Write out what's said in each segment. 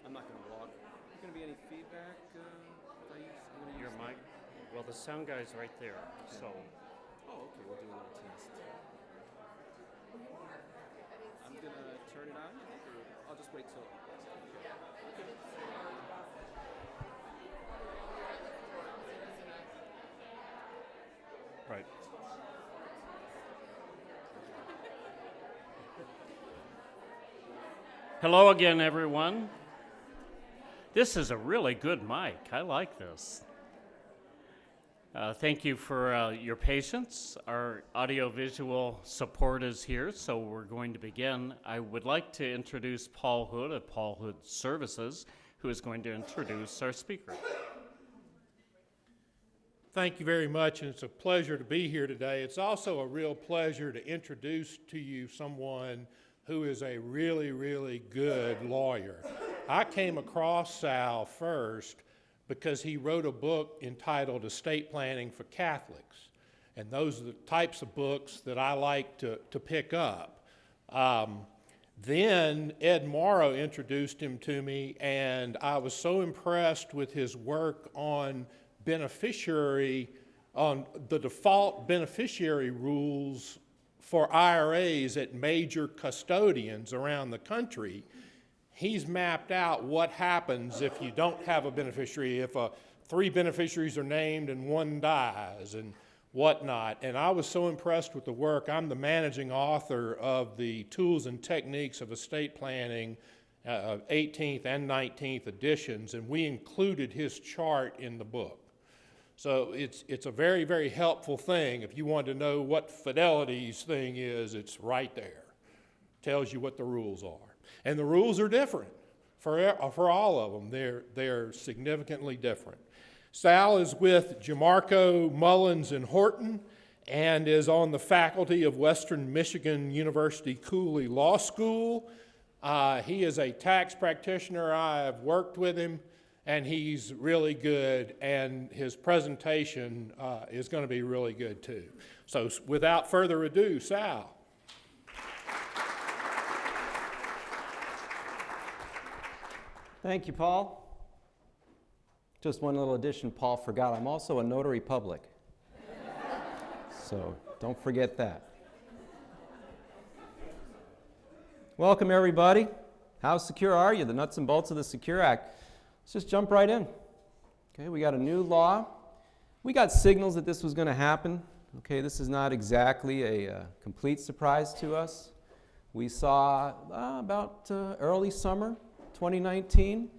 I'm not going to walk. Is there going to be any feedback? Your mic? Well, the sound guy's right there, so. Oh, okay, we'll do a little test. I'm going to turn it on, I think, or I'll just wait till. Right. Hello again, everyone. This is a really good mic. I like this. Thank you for your patience. Our audiovisual support is here, so we're going to begin. I would like to introduce Paul Hood of Paul Hood Services, who is going to introduce our speaker. Thank you very much, and it's a pleasure to be here today. It's also a real pleasure to introduce to you someone who is a really, really good lawyer. I came across Sal first because he wrote a book entitled Estate Planning for Catholics, and those are the types of books that I like to pick up. Then Ed Morrow introduced him to me, and I was so impressed with his work on the default beneficiary rules for IRAs at major custodians around the country. He's mapped out what happens if you don't have a beneficiary, if 3 beneficiaries are named and 1 dies and whatnot. And I was so impressed with the work. I'm the managing author of the Tools and Techniques of Estate Planning 18th and 19th editions, and we included his chart in the book. So it's a very, very helpful thing. If you want to know what Fidelity's thing is, it's right there. Tells you what the rules are. And the rules are different for all of them. They're significantly different. Sal is with Giarmarco Mullins Horton and is on the faculty of Western Michigan University Cooley Law School. He is a tax practitioner. I have worked with him, and he's really good, and his presentation is going to be really good too. So without further ado, Sal. Thank you, Paul. Just one little addition Paul forgot. I'm also a notary public. So don't forget that. Welcome, everybody. How secure are you? The nuts and bolts of the Secure Act. Let's just jump right in. Okay, we got a new law. We got signals that this was going to happen. Okay, this is not exactly a complete surprise to us. We saw about early summer 2019,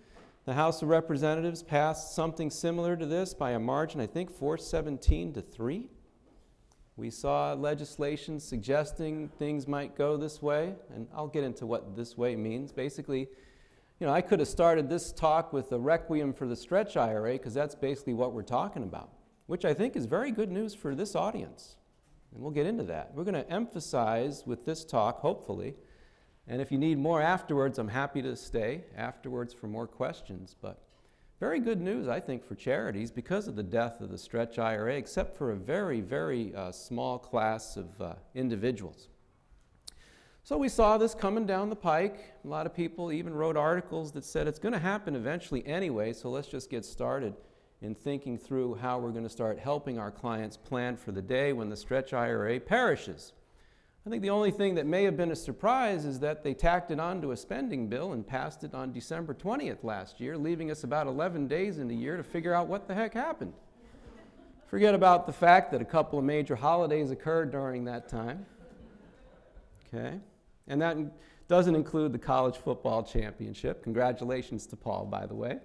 the House of Representatives passed something similar to this by a margin, I think 417 to 3. We saw legislation suggesting things might go this way, and I'll get into what this way means. Basically, I could have started this talk with a requiem for the stretch IRA, because that's basically what we're talking about, which I think is very good news for this audience. And we'll get into that. We're going to emphasize with this talk, hopefully, and if you need more afterwards, I'm happy to stay afterwards for more questions. But very good news, I think, for charities because of the death of the stretch IRA, except for a very, very small class of individuals. So we saw this coming down the pike. A lot of people even wrote articles that said it's going to happen eventually anyway, so let's just get started in thinking through how we're going to start helping our clients plan for the day when the stretch IRA perishes. I think the only thing that may have been a surprise is that they tacked it onto a spending bill and passed it on December 20th last year, leaving us about 11 days in the year to figure out what the heck happened. Forget about the fact that a couple of major holidays occurred during that time. Okay, and that doesn't include the college football championship. Congratulations to Paul, by the way.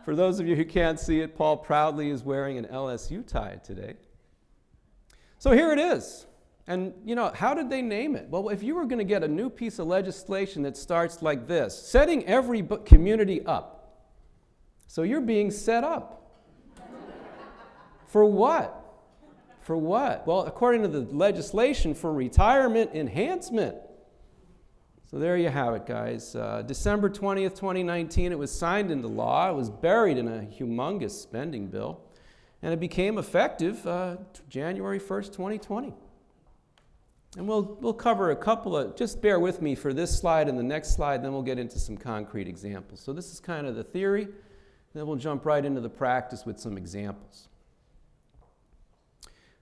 For those of you who can't see it, Paul proudly is wearing an LSU tie today. So here it is. And, how did they name it? Well, if you were going to get a new piece of legislation that starts like this, setting every community up. So you're being set up. For what? For what? Well, according to the legislation, for retirement enhancement. So there you have it, guys. December 20th, 2019, it was signed into law. It was buried in a humongous spending bill. And it became effective January 1st, 2020. And we'll cover a couple of, just bear with me for this slide and the next slide, then we'll get into some concrete examples. So this is kind of the theory, then we'll jump right into the practice with some examples.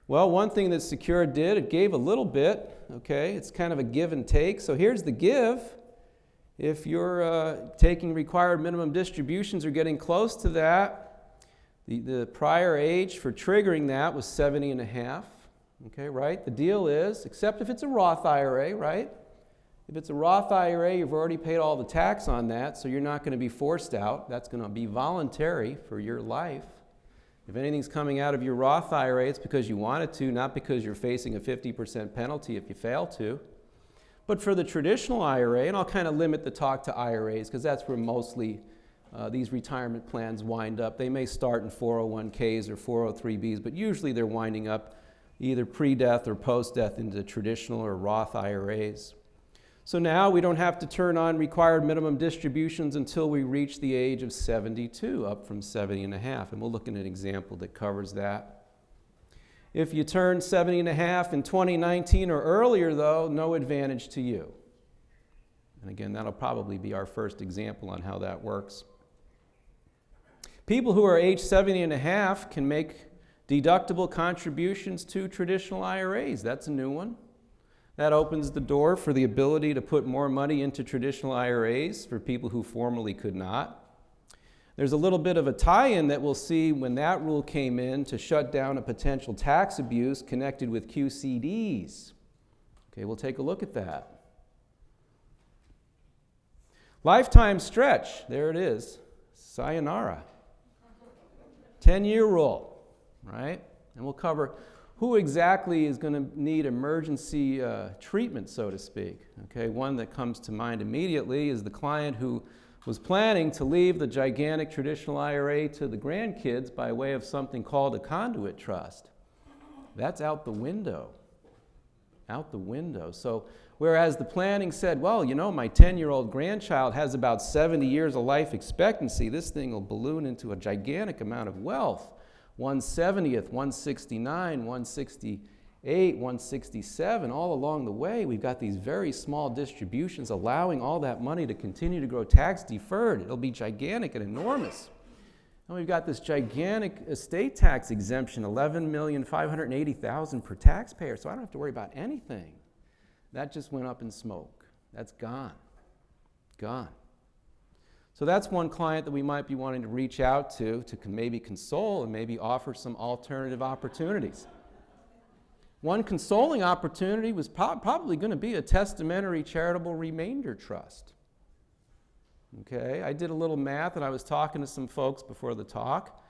Well, one thing that Secure did, it gave a little bit, okay? It's kind of a give and take. So here's the give. If you're taking required minimum distributions or getting close to that, the prior age for triggering that was 70 and a half. Okay, right? The deal is, except if it's a Roth IRA, right? If it's a Roth IRA, you've already paid all the tax on that, so you're not going to be forced out. That's going to be voluntary for your life. If anything's coming out of your Roth IRA, it's because you wanted to, not because you're facing a 50% penalty if you fail to. But for the traditional IRA, and I'll kind of limit the talk to IRAs because that's where mostly these retirement plans wind up. They may start in 401ks or 403bs, but usually they're winding up either pre-death or post-death into traditional or Roth IRAs. So now we don't have to turn on required minimum distributions until we reach the age of 72, up from 70 and a half. And we'll look at an example that covers that. If you turn 70 and a half in 2019 or earlier, though, no advantage to you. And again, that'll probably be our first example on how that works. People who are age 70 and a half can make deductible contributions to traditional IRAs. That's a new one. That opens the door for the ability to put more money into traditional IRAs for people who formerly could not. There's a little bit of a tie-in that we'll see when that rule came in to shut down a potential tax abuse connected with QCDs. Okay, we'll take a look at that. Lifetime stretch, there it is. Sayonara. 10-year rule. Right? And we'll cover who exactly is going to need emergency treatment, so to speak. Okay, one that comes to mind immediately is the client who was planning to leave the gigantic traditional IRA to the grandkids by way of something called a conduit trust. That's out the window. Out the window. So whereas the planning said, well, you know, my 10-year-old grandchild has about 70 years of life expectancy, this thing will balloon into a gigantic amount of wealth. 1/70th, 169, 168, 167, all along the way, we've got these very small distributions allowing all that money to continue to grow tax deferred. It'll be gigantic and enormous. And we've got this gigantic estate tax exemption, $11,580,000 per taxpayer, so I don't have to worry about anything. That just went up in smoke. That's gone. Gone. So that's one client that we might be wanting to reach out to maybe console and maybe offer some alternative opportunities. One consoling opportunity was probably going to be a testamentary charitable remainder trust. Okay, I did a little math and I was talking to some folks before the talk.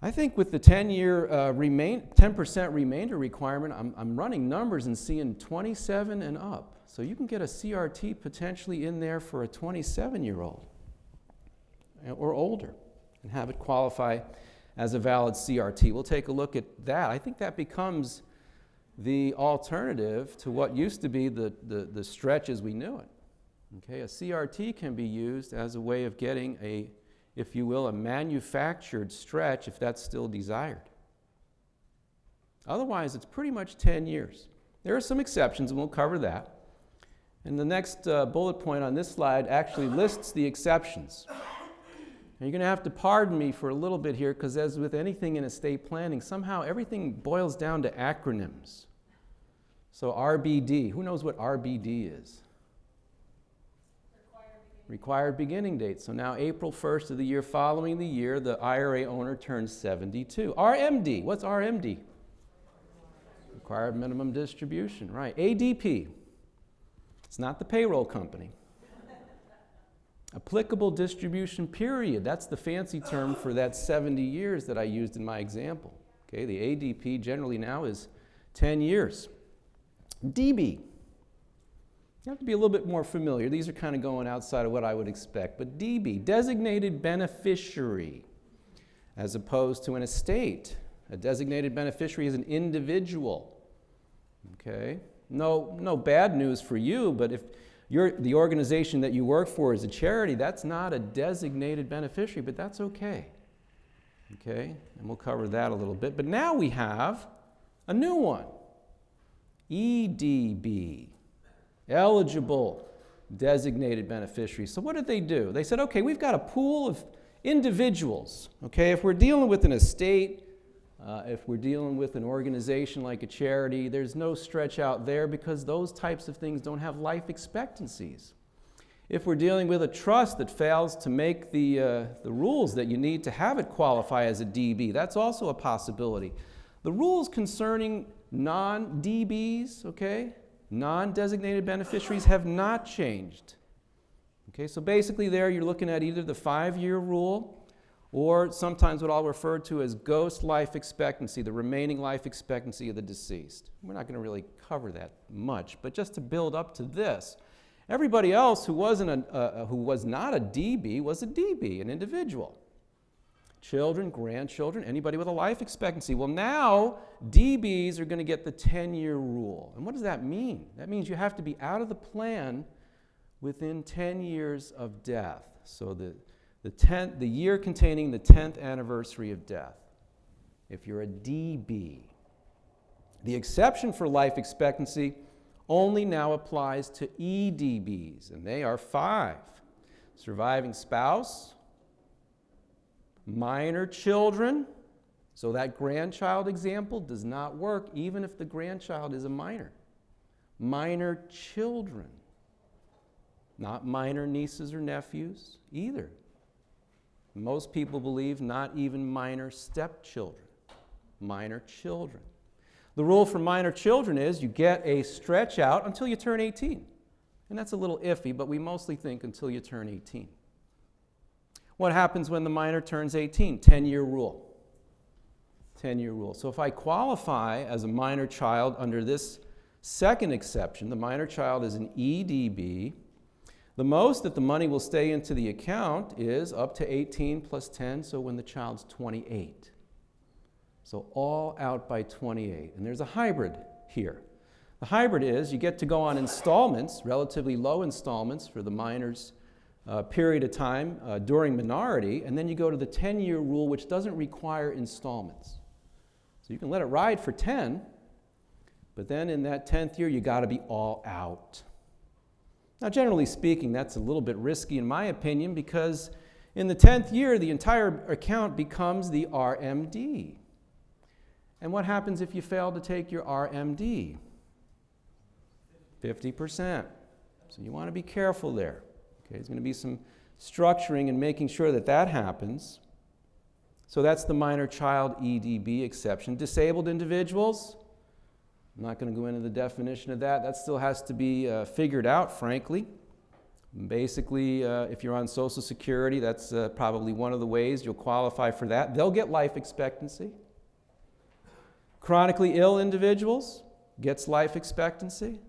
I think with the 10-year 10% remainder requirement, I'm running numbers and seeing 27 and up. So you can get a CRT potentially in there for a 27-year-old. Or older, and have it qualify as a valid CRT. We'll take a look at that. I think that becomes the alternative to what used to be the stretch as we knew it. Okay, a CRT can be used as a way of getting a, if you will, a manufactured stretch if that's still desired. Otherwise, it's pretty much 10 years. There are some exceptions, and we'll cover that. And the next bullet point on this slide actually lists the exceptions. Now, you're going to have to pardon me for a little bit here because as with anything in estate planning, somehow everything boils down to acronyms. So RBD, who knows what RBD is? Required beginning date. So now April 1st of the year following the year, the IRA owner turns 72. RMD, what's RMD? Required minimum distribution, right. ADP, it's not the payroll company. Applicable distribution period, that's the fancy term for that 70 years that I used in my example. Okay, the ADP generally now is 10 years. DB, you have to be a little bit more familiar. These are kind of going outside of what I would expect. But DB, designated beneficiary, as opposed to an estate. A designated beneficiary is an individual. Okay, no bad news for you, but if the organization that you work for is a charity, that's not a designated beneficiary, but that's okay. Okay, and we'll cover that a little bit. But now we have a new one. EDB, eligible designated beneficiaries. So what did they do? They said, okay, we've got a pool of individuals. Okay, if we're dealing with an estate, if we're dealing with an organization like a charity, there's no stretch out there because those types of things don't have life expectancies. If we're dealing with a trust that fails to make the rules that you need to have it qualify as a DB, that's also a possibility. The rules concerning non-DBs, okay, non-designated beneficiaries have not changed. Okay, so basically there you're looking at either the 5-year rule or sometimes what I'll refer to as ghost life expectancy, the remaining life expectancy of the deceased. We're not going to really cover that much, but just to build up to this, everybody else who was not a DB was a DB, an individual. Children, grandchildren, anybody with a life expectancy. Well, now DBs are going to get the 10-year rule. And what does that mean? That means you have to be out of the plan within 10 years of death. So the year containing the 10th anniversary of death, if you're a DB. The exception for life expectancy only now applies to EDBs, and they are 5. Surviving spouse, minor children, so that grandchild example does not work even if the grandchild is a minor. Minor children, not minor nieces or nephews either. Most people believe not even minor stepchildren, minor children. The rule for minor children is you get a stretch out until you turn 18. And that's a little iffy, but we mostly think until you turn 18. What happens when the minor turns 18? 10-year rule. 10-year rule. So if I qualify as a minor child under this second exception, the minor child is an EDB, the most that the money will stay into the account is up to 18 plus 10, so when the child's 28. So all out by 28. And there's a hybrid here. The hybrid is you get to go on installments, relatively low installments for the minor's period of time during minority, and then you go to the 10-year rule, which doesn't require installments. So you can let it ride for 10, but then in that 10th year, you got to be all out. Now, generally speaking, that's a little bit risky in my opinion because in the 10th year, the entire account becomes the RMD. And what happens if you fail to take your RMD? 50%. So you want to be careful there. Okay, there's going to be some structuring and making sure that that happens. So that's the minor child EDB exception. Disabled individuals, I'm not going to go into the definition of that. That still has to be figured out, frankly. Basically, if you're on Social Security, that's probably one of the ways you'll qualify for that. They'll get life expectancy. Chronically ill individuals gets life expectancy.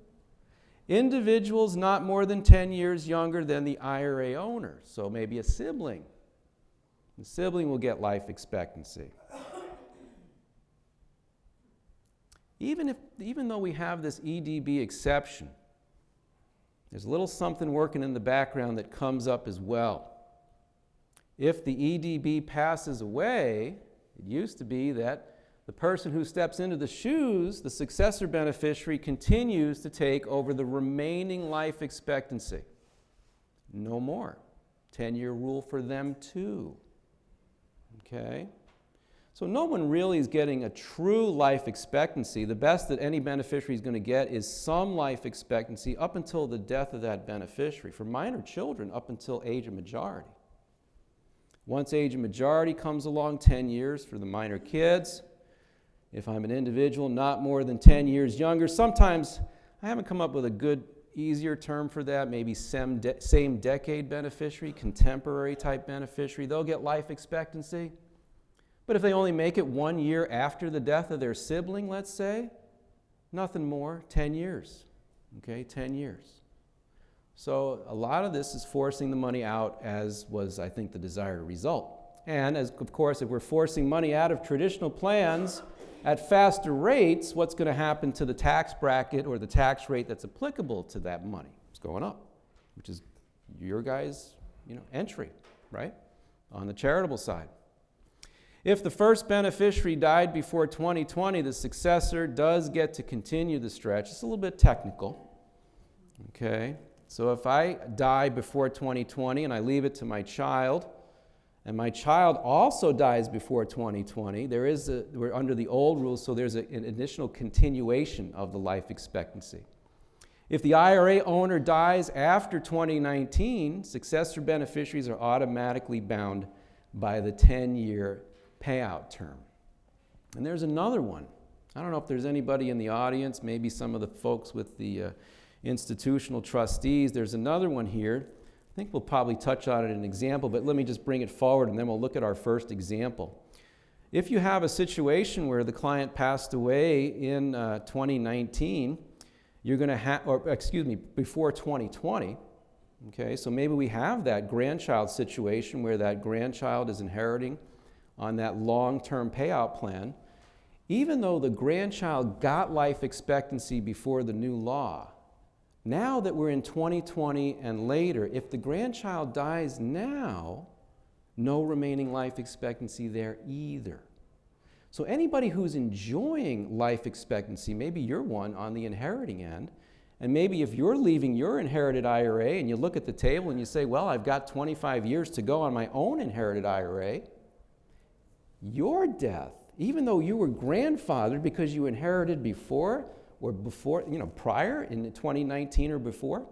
Individuals not more than 10 years younger than the IRA owner, so maybe a sibling. The sibling will get life expectancy. Even though we have this EDB exception, there's a little something working in the background that comes up as well. If the EDB passes away, it used to be that the person who steps into the shoes, the successor beneficiary, continues to take over the remaining life expectancy. No more. 10-year rule for them too. Okay? So no one really is getting a true life expectancy. The best that any beneficiary is going to get is some life expectancy up until the death of that beneficiary. For minor children, up until age of majority. Once age of majority comes along, 10 years for the minor kids. If I'm an individual not more than 10 years younger, sometimes I haven't come up with a good, easier term for that, maybe same decade beneficiary, contemporary type beneficiary, they'll get life expectancy. But if they only make it 1 year after the death of their sibling, let's say, nothing more, 10 years. Okay, 10 years. So a lot of this is forcing the money out, as was, I think, the desired result. And as, of course, if we're forcing money out of traditional plans at faster rates, what's going to happen to the tax bracket or the tax rate that's applicable to that money? It's going up, which is your guys' entry, right, on the charitable side. If the first beneficiary died before 2020, the successor does get to continue the stretch. It's a little bit technical. Okay? So if I die before 2020 and I leave it to my child, and my child also dies before 2020, we're under the old rules, so there's an additional continuation of the life expectancy. If the IRA owner dies after 2019, successor beneficiaries are automatically bound by the 10-year payout term. And there's another one. I don't know if there's anybody in the audience, maybe some of the folks with the institutional trustees. There's another one here. I think we'll probably touch on it in an example, but let me just bring it forward and then we'll look at our first example. If you have a situation where the client passed away in 2019, you're going to have, before 2020, okay, so maybe we have that grandchild situation where that grandchild is inheriting on that long-term payout plan. Even though the grandchild got life expectancy before the new law, now that we're in 2020 and later, if the grandchild dies now, no remaining life expectancy there either. So anybody who's enjoying life expectancy, maybe you're one on the inheriting end, and maybe if you're leaving your inherited IRA and you look at the table and you say, well, I've got 25 years to go on my own inherited IRA, your death, even though you were grandfathered because you inherited before, or before, prior in 2019 or before,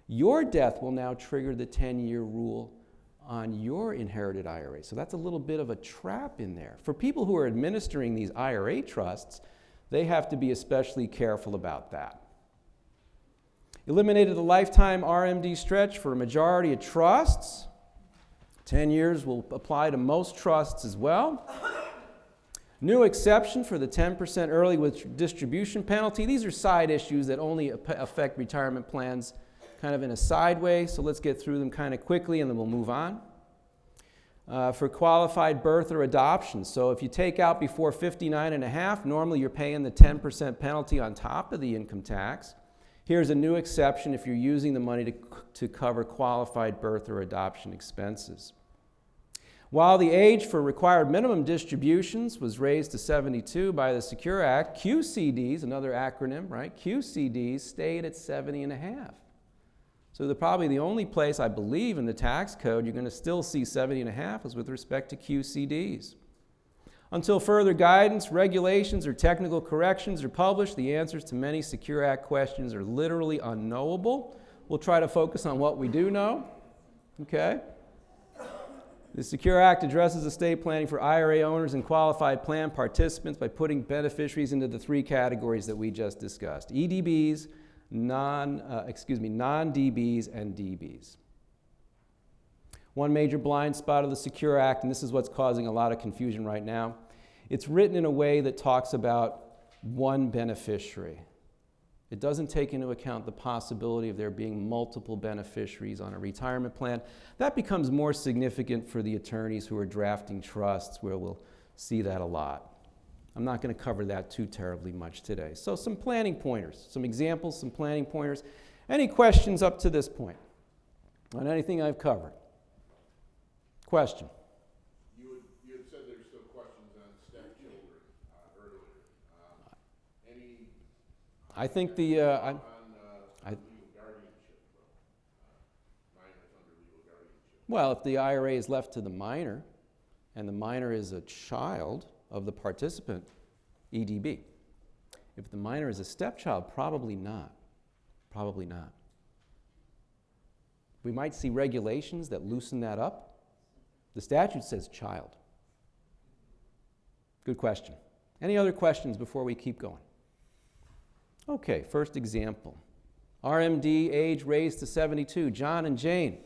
your death will now trigger the 10-year rule on your inherited IRA. So that's a little bit of a trap in there. For people who are administering these IRA trusts, they have to be especially careful about that. Eliminated the lifetime RMD stretch for a majority of trusts. 10 years will apply to most trusts as well. New exception for the 10% early distribution penalty. These are side issues that only affect retirement plans kind of in a side way, so let's get through them kind of quickly and then we'll move on. For qualified birth or adoption, so if you take out before 59 and a half, normally you're paying the 10% penalty on top of the income tax. Here's a new exception if you're using the money to cover qualified birth or adoption expenses. While the age for required minimum distributions was raised to 72 by the Secure Act, QCDs, another acronym, right? QCDs stayed at 70 and a half. So probably the only place I believe in the tax code you're going to still see 70 and a half is with respect to QCDs. Until further guidance, regulations, or technical corrections are published, the answers to many Secure Act questions are literally unknowable. We'll try to focus on what we do know, okay? The Secure Act addresses estate planning for IRA owners and qualified plan participants by putting beneficiaries into the three categories that we just discussed: EDBs, non-DBs, and DBs. One major blind spot of the Secure Act, and this is what's causing a lot of confusion right now, it's written in a way that talks about one beneficiary. It doesn't take into account the possibility of there being multiple beneficiaries on a retirement plan. That becomes more significant for the attorneys who are drafting trusts, where we'll see that a lot. I'm not going to cover that too terribly much today. So some planning pointers, some examples, some planning pointers. Any questions up to this point on anything I've covered? Question? You had said there's still questions on stepchildren earlier. Any I think the legal guardianship, minors under legal guardianship? well, if the IRA is left to the minor, and the minor is a child of the participant, EDB. If the minor is a stepchild, probably not. Probably not. We might see regulations that loosen that up. The statute says child. Good question. Any other questions before we keep going? Okay, first example. RMD age raised to 72, John and Jane.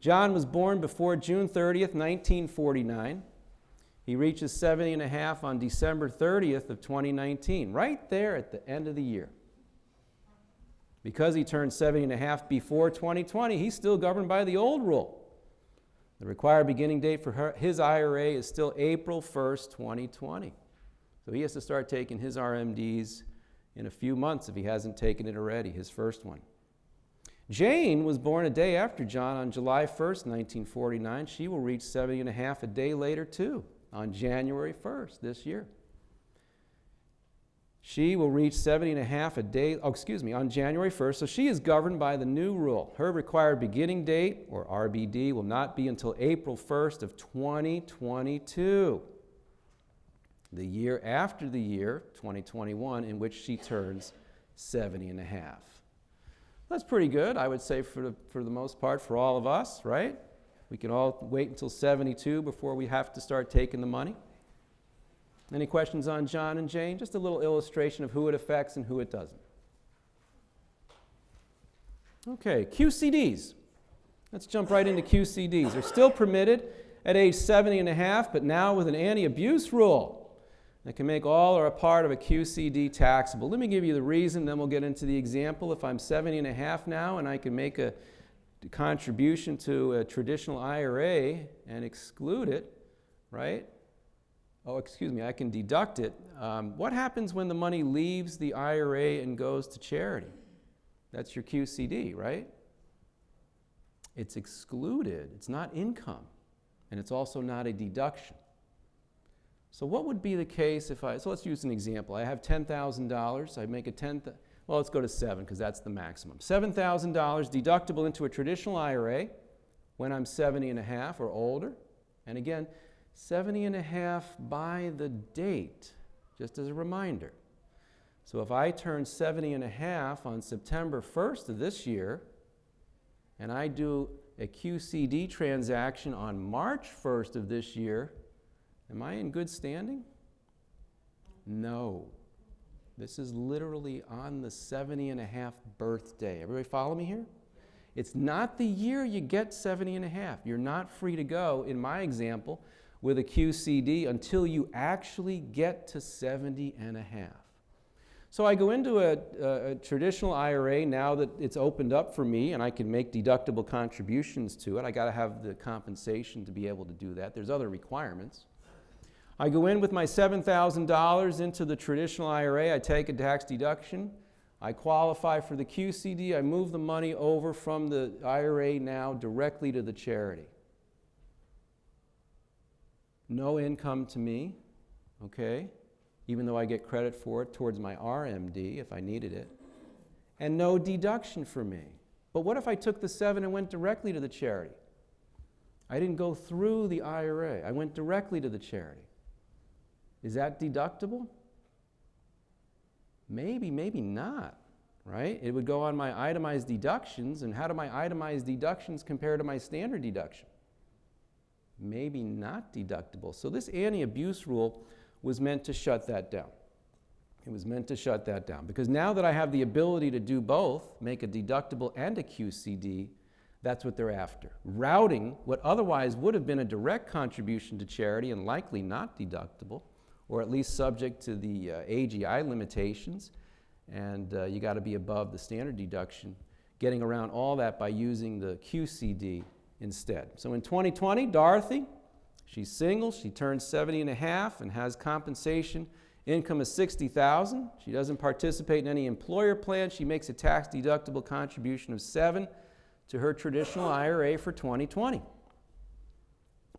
John was born before June 30th, 1949. He reaches 70 and a half on December 30th of 2019, right there at the end of the year. Because he turned 70 and a half before 2020, he's still governed by the old rule. The required beginning date for his IRA is still April 1st, 2020. So he has to start taking his RMDs in a few months if he hasn't taken it already, his first one. Jane was born a day after John on July 1st, 1949. She will reach 70 and a half a day later too. on January 1st this year. She will reach 70 and a half on January 1st, so she is governed by the new rule. Her required beginning date, or RBD, will not be until April 1st of 2022, the year after the year, 2021, in which she turns 70 and a half. That's pretty good, I would say, for the most part, for all of us, right? We can all wait until 72 before we have to start taking the money. Any questions on John and Jane? Just a little illustration of who it affects and who it doesn't. Okay, QCDs. Let's jump right into QCDs. They're still permitted at age 70 and a half, but now with an anti-abuse rule that can make all or a part of a QCD taxable. Let me give you the reason, then we'll get into the example. If I'm 70 and a half now and I can make a contribution to a traditional IRA and exclude it, right? I can deduct it. What happens when the money leaves the IRA and goes to charity? That's your QCD, right? It's excluded. It's not income. And it's also not a deduction. So what would be the case if so let's use an example. I have $10,000. I make let's go to 7 because that's the maximum. $7,000 deductible into a traditional IRA when I'm 70 and a half or older. And again, 70 and a half by the date, just as a reminder. So if I turn 70 and a half on September 1st of this year, and I do a QCD transaction on March 1st of this year, am I in good standing? No. This is literally on the 70 and a half birthday. Everybody follow me here? It's not the year you get 70 and a half. You're not free to go, in my example, with a QCD until you actually get to 70 and a half. So I go into a traditional IRA now that it's opened up for me and I can make deductible contributions to it. I got to have the compensation to be able to do that. There's other requirements. I go in with my $7,000 into the traditional IRA. I take a tax deduction. I qualify for the QCD. I move the money over from the IRA now directly to the charity. No income to me, okay, even though I get credit for it towards my RMD if I needed it, and no deduction for me. But what if I took the 7 and went directly to the charity? I didn't go through the IRA. I went directly to the charity. Is that deductible? Maybe, maybe not, right? It would go on my itemized deductions, and how do my itemized deductions compare to my standard deduction? Maybe not deductible. So this anti-abuse rule was meant to shut that down. It was meant to shut that down because now that I have the ability to do both, make a deductible and a QCD, that's what they're after. Routing what otherwise would have been a direct contribution to charity and likely not deductible, or at least subject to the AGI limitations, and you got to be above the standard deduction, getting around all that by using the QCD instead. So in 2020, Dorothy, she's single, she turns 70 and a half and has compensation, income of $60,000. She doesn't participate in any employer plan. She makes a tax deductible contribution of 7 to her traditional IRA for 2020.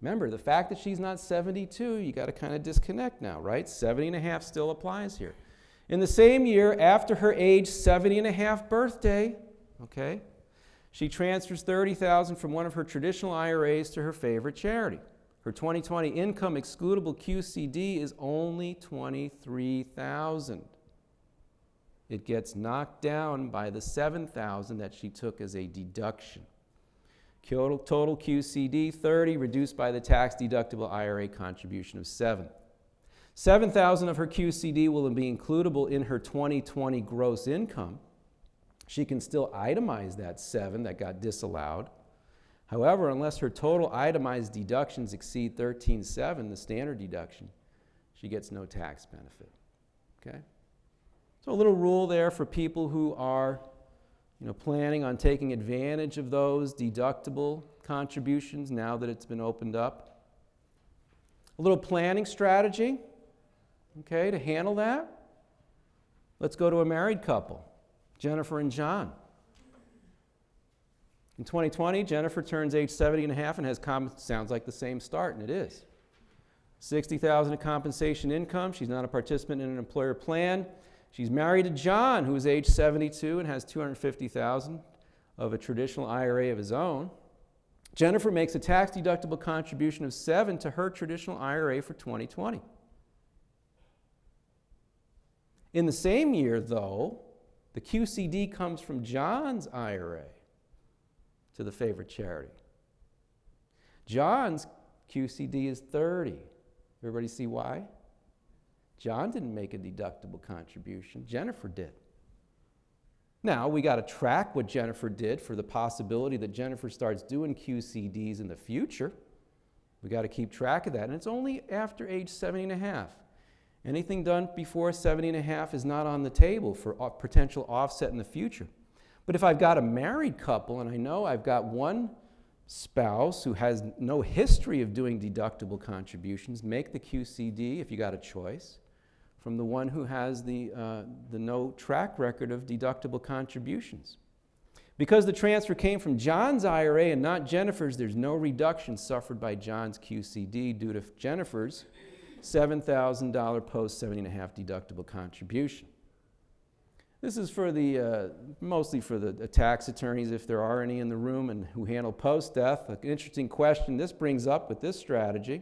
Remember, the fact that she's not 72, you got to kind of disconnect now, right? 70 and a half still applies here. In the same year, after her age 70 and a half birthday, okay, she transfers $30,000 from one of her traditional IRAs to her favorite charity. Her 2020 income excludable QCD is only $23,000. It gets knocked down by the $7,000 that she took as a deduction. Total QCD 30 reduced by the tax deductible IRA contribution of 7. 7,000 of her QCD will be includable in her 2020 gross income. She can still itemize that 7 that got disallowed. However, unless her total itemized deductions exceed $13,700, the standard deduction, she gets no tax benefit. Okay? So a little rule there for people who are planning on taking advantage of those deductible contributions now that it's been opened up. A little planning strategy, okay, to handle that. Let's go to a married couple. Jennifer and John. In 2020, Jennifer turns age 70 and a half and has sounds like the same start, and it is. $60,000 of compensation income. She's not a participant in an employer plan. She's married to John, who is age 72 and has $250,000 of a traditional IRA of his own. Jennifer makes a tax-deductible contribution of $7,000 to her traditional IRA for 2020. In the same year, though, the QCD comes from John's IRA to the favorite charity. John's QCD is $30,000. Everybody see why? John didn't make a deductible contribution. Jennifer did. Now, we got to track what Jennifer did for the possibility that Jennifer starts doing QCDs in the future. We got to keep track of that. And it's only after age 70 and a half. Anything done before 70 and a half is not on the table for potential offset in the future. But if I've got a married couple and I know I've got one spouse who has no history of doing deductible contributions, make the QCD, if you got a choice, from the one who has the no track record of deductible contributions. Because the transfer came from John's IRA and not Jennifer's, there's no reduction suffered by John's QCD due to Jennifer's $7,000 post 70 and a half deductible contribution. This is for the, mostly for the tax attorneys, if there are any in the room, and who handle post-death. An interesting question this brings up with this strategy.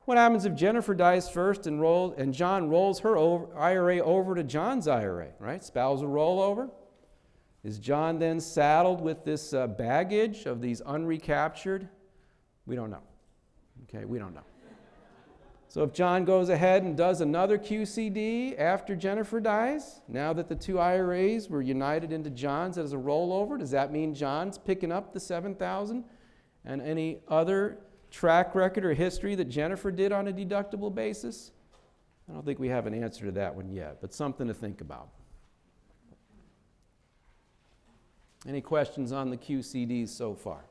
What happens if Jennifer dies first and John rolls her IRA over to John's IRA, right? Spousal rollover. Is John then saddled with this baggage of these unrecaptured? We don't know. Okay, we don't know. So if John goes ahead and does another QCD after Jennifer dies, now that the two IRAs were united into John's as a rollover, does that mean John's picking up the $7,000 and any other track record or history that Jennifer did on a deductible basis? I don't think we have an answer to that one yet, but something to think about. Any questions on the QCDs so far?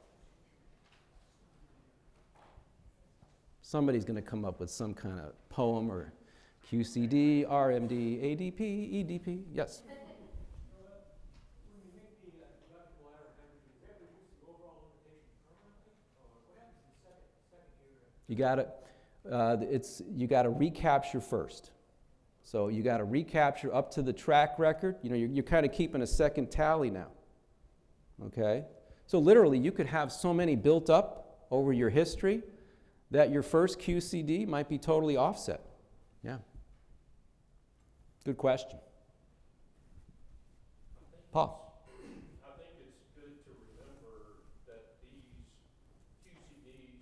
Somebody's going to come up with some kind of poem or QCD, RMD, ADP, EDP. Yes? You got to recapture first. So you got to recapture up to the track record. You know, you're kind of keeping a second tally now. Okay? So literally, you could have so many built up over your history that your first QCD might be totally offset. Yeah. Good question. Paul. I think it's good to remember that these QCDs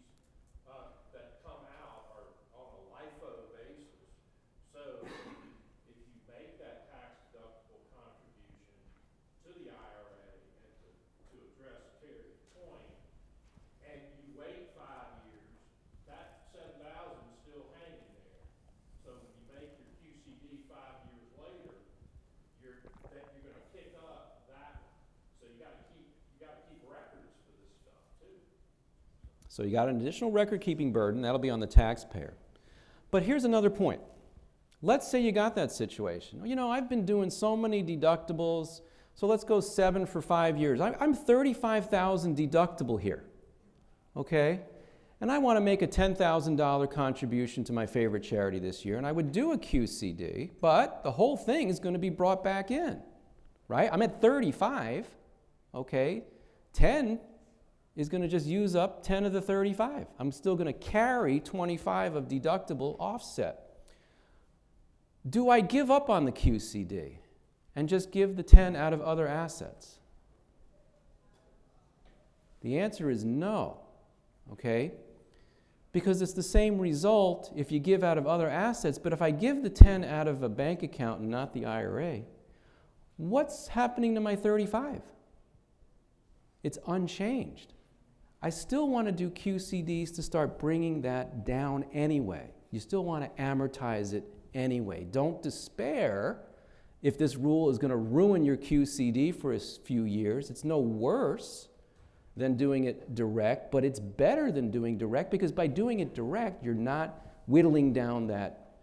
that come out are on a LIFO basis. So if you make that tax-deductible contribution to the IRA and to address Terry's point, and you wait 5 years, that $7,000 is still hanging there. So when you make your QCD 5 years later, you're going to pick up that one. So you got to keep records for this stuff too. So you got an additional record-keeping burden. That'll be on the taxpayer. But here's another point. Let's say you got that situation. You know, I've been doing so many deductibles, so let's go 7 for 5 years. I'm $35,000 deductible here, okay? And I want to make a $10,000 contribution to my favorite charity this year, and I would do a QCD, but the whole thing is going to be brought back in, right? I'm at 35, okay? 10 is going to just use up 10 of the 35. I'm still going to carry 25 of deductible offset. Do I give up on the QCD and just give the 10 out of other assets? The answer is no, okay? Because it's the same result if you give out of other assets, but if I give the 10 out of a bank account and not the IRA, what's happening to my 35? It's unchanged. I still want to do QCDs to start bringing that down anyway. You still want to amortize it anyway. Don't despair if this rule is going to ruin your QCD for a few years. It's no worse than doing it direct, but it's better than doing direct because by doing it direct, you're not whittling down that,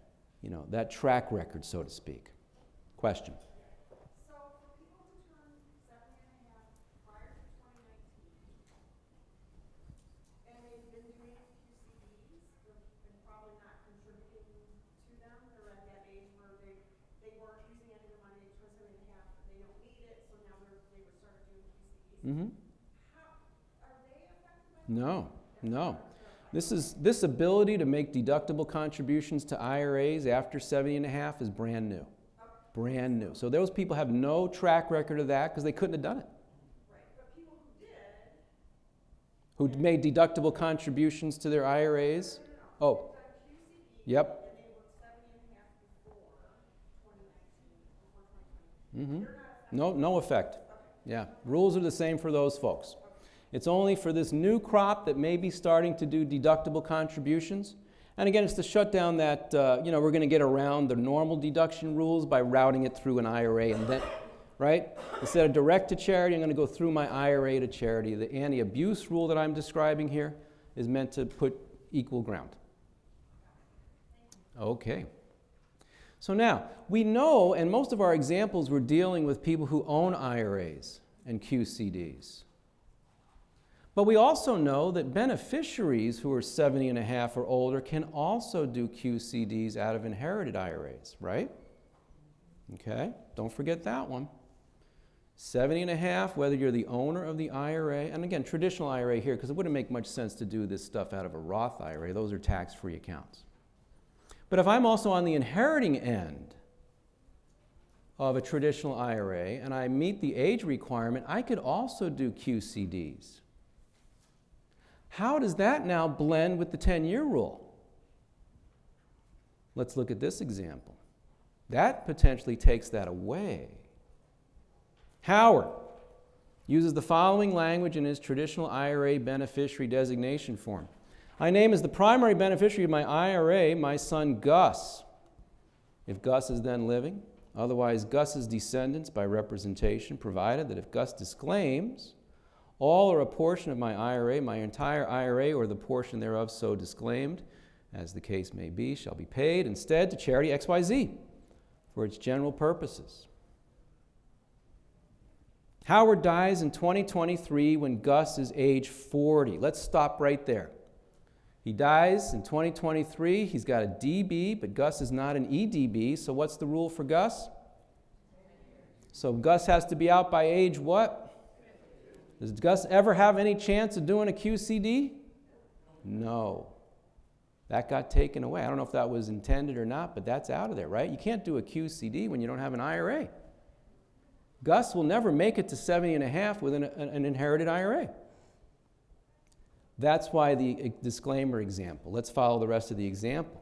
that track record, so to speak. Question? So for people who turned 70 and a half prior to 2019, and they've been doing QCDs, and probably not they weren't using any of the money, they turned 70 and a half, they don't need it, so now they would start doing PCDs. Mm-hmm. How, are they affected by? No, no. This ability to make deductible contributions to IRAs after 70 and a half is brand new. Brand new. So those people have no track record of that because they couldn't have done it. Right, but people who did. Who made deductible contributions to their IRAs? Oh, Got QCD. yep. And they were 70 and a half before 2019, before 2020. Mm-hmm. No effect. Yeah, rules are the same for those folks. It's only for this new crop that may be starting to do deductible contributions. And again, it's to shut down that, we're going to get around the normal deduction rules by routing it through an IRA and then, right? Instead of direct to charity, I'm going to go through my IRA to charity. The anti-abuse rule that I'm describing here is meant to put equal ground. Okay. So now, we know, and most of our examples were dealing with people who own IRAs and QCDs. But we also know that beneficiaries who are 70 and a half or older can also do QCDs out of inherited IRAs, right? Okay, don't forget that one. 70 and a half, whether you're the owner of the IRA, and again, traditional IRA here, because it wouldn't make much sense to do this stuff out of a Roth IRA. Those are tax-free accounts. But if I'm also on the inheriting end of a traditional IRA and I meet the age requirement, I could also do QCDs. How does that now blend with the 10-year rule? Let's look at this example. That potentially takes that away. Howard uses the following language in his traditional IRA beneficiary designation form. I name as the primary beneficiary of my IRA my son Gus, if Gus is then living. Otherwise, Gus's descendants by representation, provided that if Gus disclaims all or a portion of my IRA, my entire IRA, or the portion thereof so disclaimed, as the case may be, shall be paid instead to charity XYZ for its general purposes. Howard dies in 2023 when Gus is age 40. Let's stop right there. He dies in 2023. He's got a DB, but Gus is not an EDB. So what's the rule for Gus? So Gus has to be out by age what? Does Gus ever have any chance of doing a QCD? No. That got taken away. I don't know if that was intended or not, but that's out of there, right? You can't do a QCD when you don't have an IRA. Gus will never make it to 70 and a half with an inherited IRA. That's why the disclaimer example. Let's follow the rest of the example.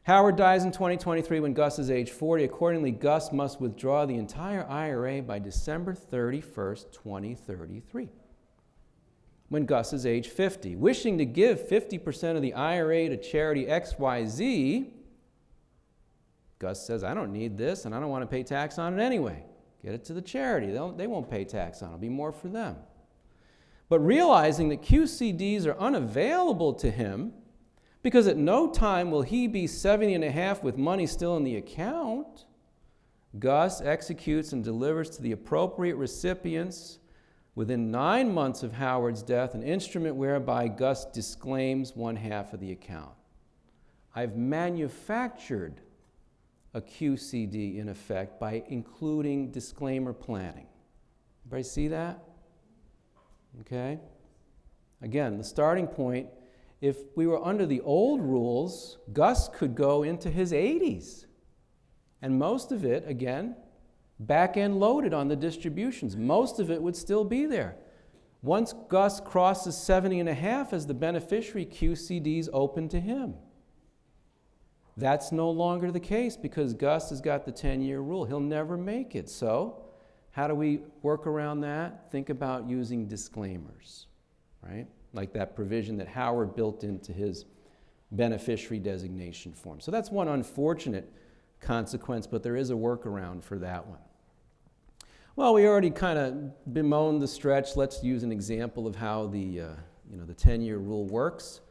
Howard dies in 2023 when Gus is age 40. Accordingly, Gus must withdraw the entire IRA by December 31st, 2033. When Gus is age 50. Wishing to give 50% of the IRA to charity XYZ, Gus says, I don't need this and I don't want to pay tax on it anyway. Get it to the charity. They won't pay tax on it. It'll be more for them. But realizing that QCDs are unavailable to him, because at no time will he be 70 and a half with money still in the account, Gus executes and delivers to the appropriate recipients within 9 months of Howard's death an instrument whereby Gus disclaims 1/2 of the account. I've manufactured a QCD in effect by including disclaimer planning. Everybody see that? Okay? Again, the starting point, if we were under the old rules, Gus could go into his 80s. And most of it, again, back-end loaded on the distributions. Most of it would still be there. Once Gus crosses 70 and a half as the beneficiary, QCD's open to him. That's no longer the case because Gus has got the 10-year rule. He'll never make it. So how do we work around that? Think about using disclaimers, right? Like that provision that Howard built into his beneficiary designation form. So that's one unfortunate consequence, but there is a workaround for that one. Well, we already kind of bemoaned the stretch. Let's use an example of how the 10-year rule works.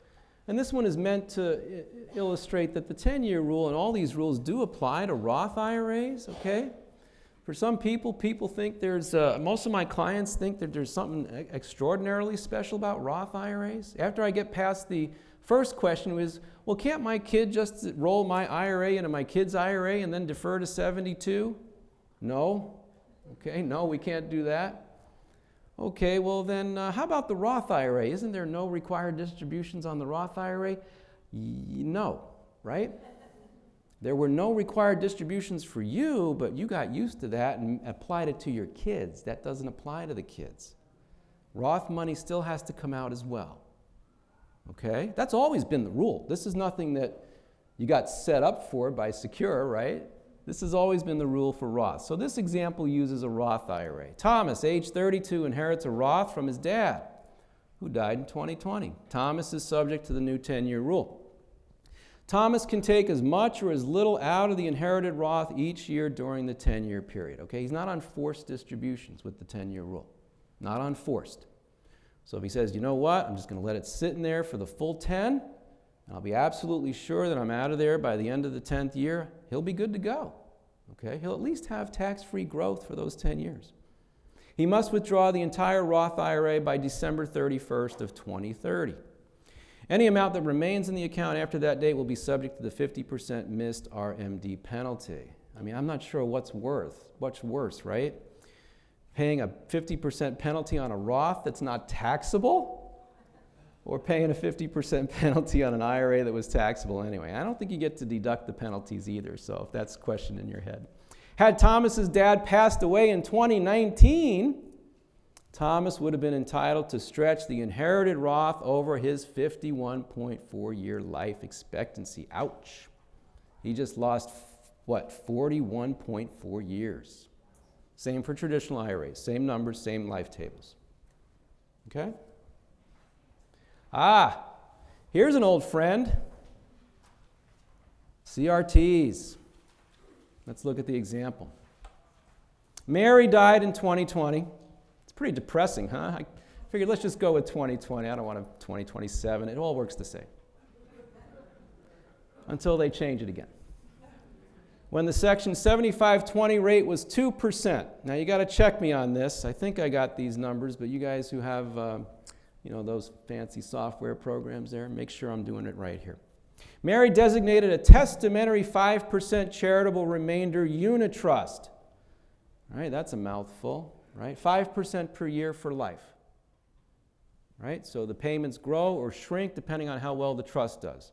And this one is meant to illustrate that the 10-year rule and all these rules do apply to Roth IRAs, okay? For some people think there's, most of my clients think that there's something extraordinarily special about Roth IRAs. After I get past the First question was, well, can't my kid just roll my IRA into my kid's IRA and then defer to 72? No. Okay, no, we can't do that. Okay, well then, how about the Roth IRA? Isn't there no required distributions on the Roth IRA? No, right? There were no required distributions for you, but you got used to that and applied it to your kids. That doesn't apply to the kids. Roth money still has to come out as well. Okay? That's always been the rule. This is nothing that you got set up for by Secure, right? This has always been the rule for Roth. So this example uses a Roth IRA. Thomas, age 32, inherits a Roth from his dad, who died in 2020. Thomas is subject to the new 10-year rule. Thomas can take as much or as little out of the inherited Roth each year during the 10-year period. Okay? He's not on forced distributions with the 10-year rule. Not on forced. So if he says, you know what, I'm just going to let it sit in there for the full 10, and I'll be absolutely sure that I'm out of there by the end of the 10th year, he'll be good to go. Okay? He'll at least have tax-free growth for those 10 years. He must withdraw the entire Roth IRA by December 31st of 2030. Any amount that remains in the account after that date will be subject to the 50% missed RMD penalty. I mean, I'm not sure what's worse, right? Paying a 50% penalty on a Roth that's not taxable, or paying a 50% penalty on an IRA that was taxable anyway. I don't think you get to deduct the penalties either, so if that's a question in your head. Had Thomas's dad passed away in 2019, Thomas would have been entitled to stretch the inherited Roth over his 51.4-year life expectancy. Ouch. He just lost, 41.4 years. Same for traditional IRAs. Same numbers, same life tables. Okay? Here's an old friend. CRTs. Let's look at the example. Mary died in 2020. It's pretty depressing, huh? I figured let's just go with 2020. I don't want a 2027. It all works the same. Until they change it again. When the Section 7520 rate was 2%. Now you got to check me on this. I think I got these numbers, but you guys who have those fancy software programs there, make sure I'm doing it right here. Mary designated a testamentary 5% charitable remainder unit trust. All right, that's a mouthful, right? 5% per year for life. Right? So the payments grow or shrink depending on how well the trust does.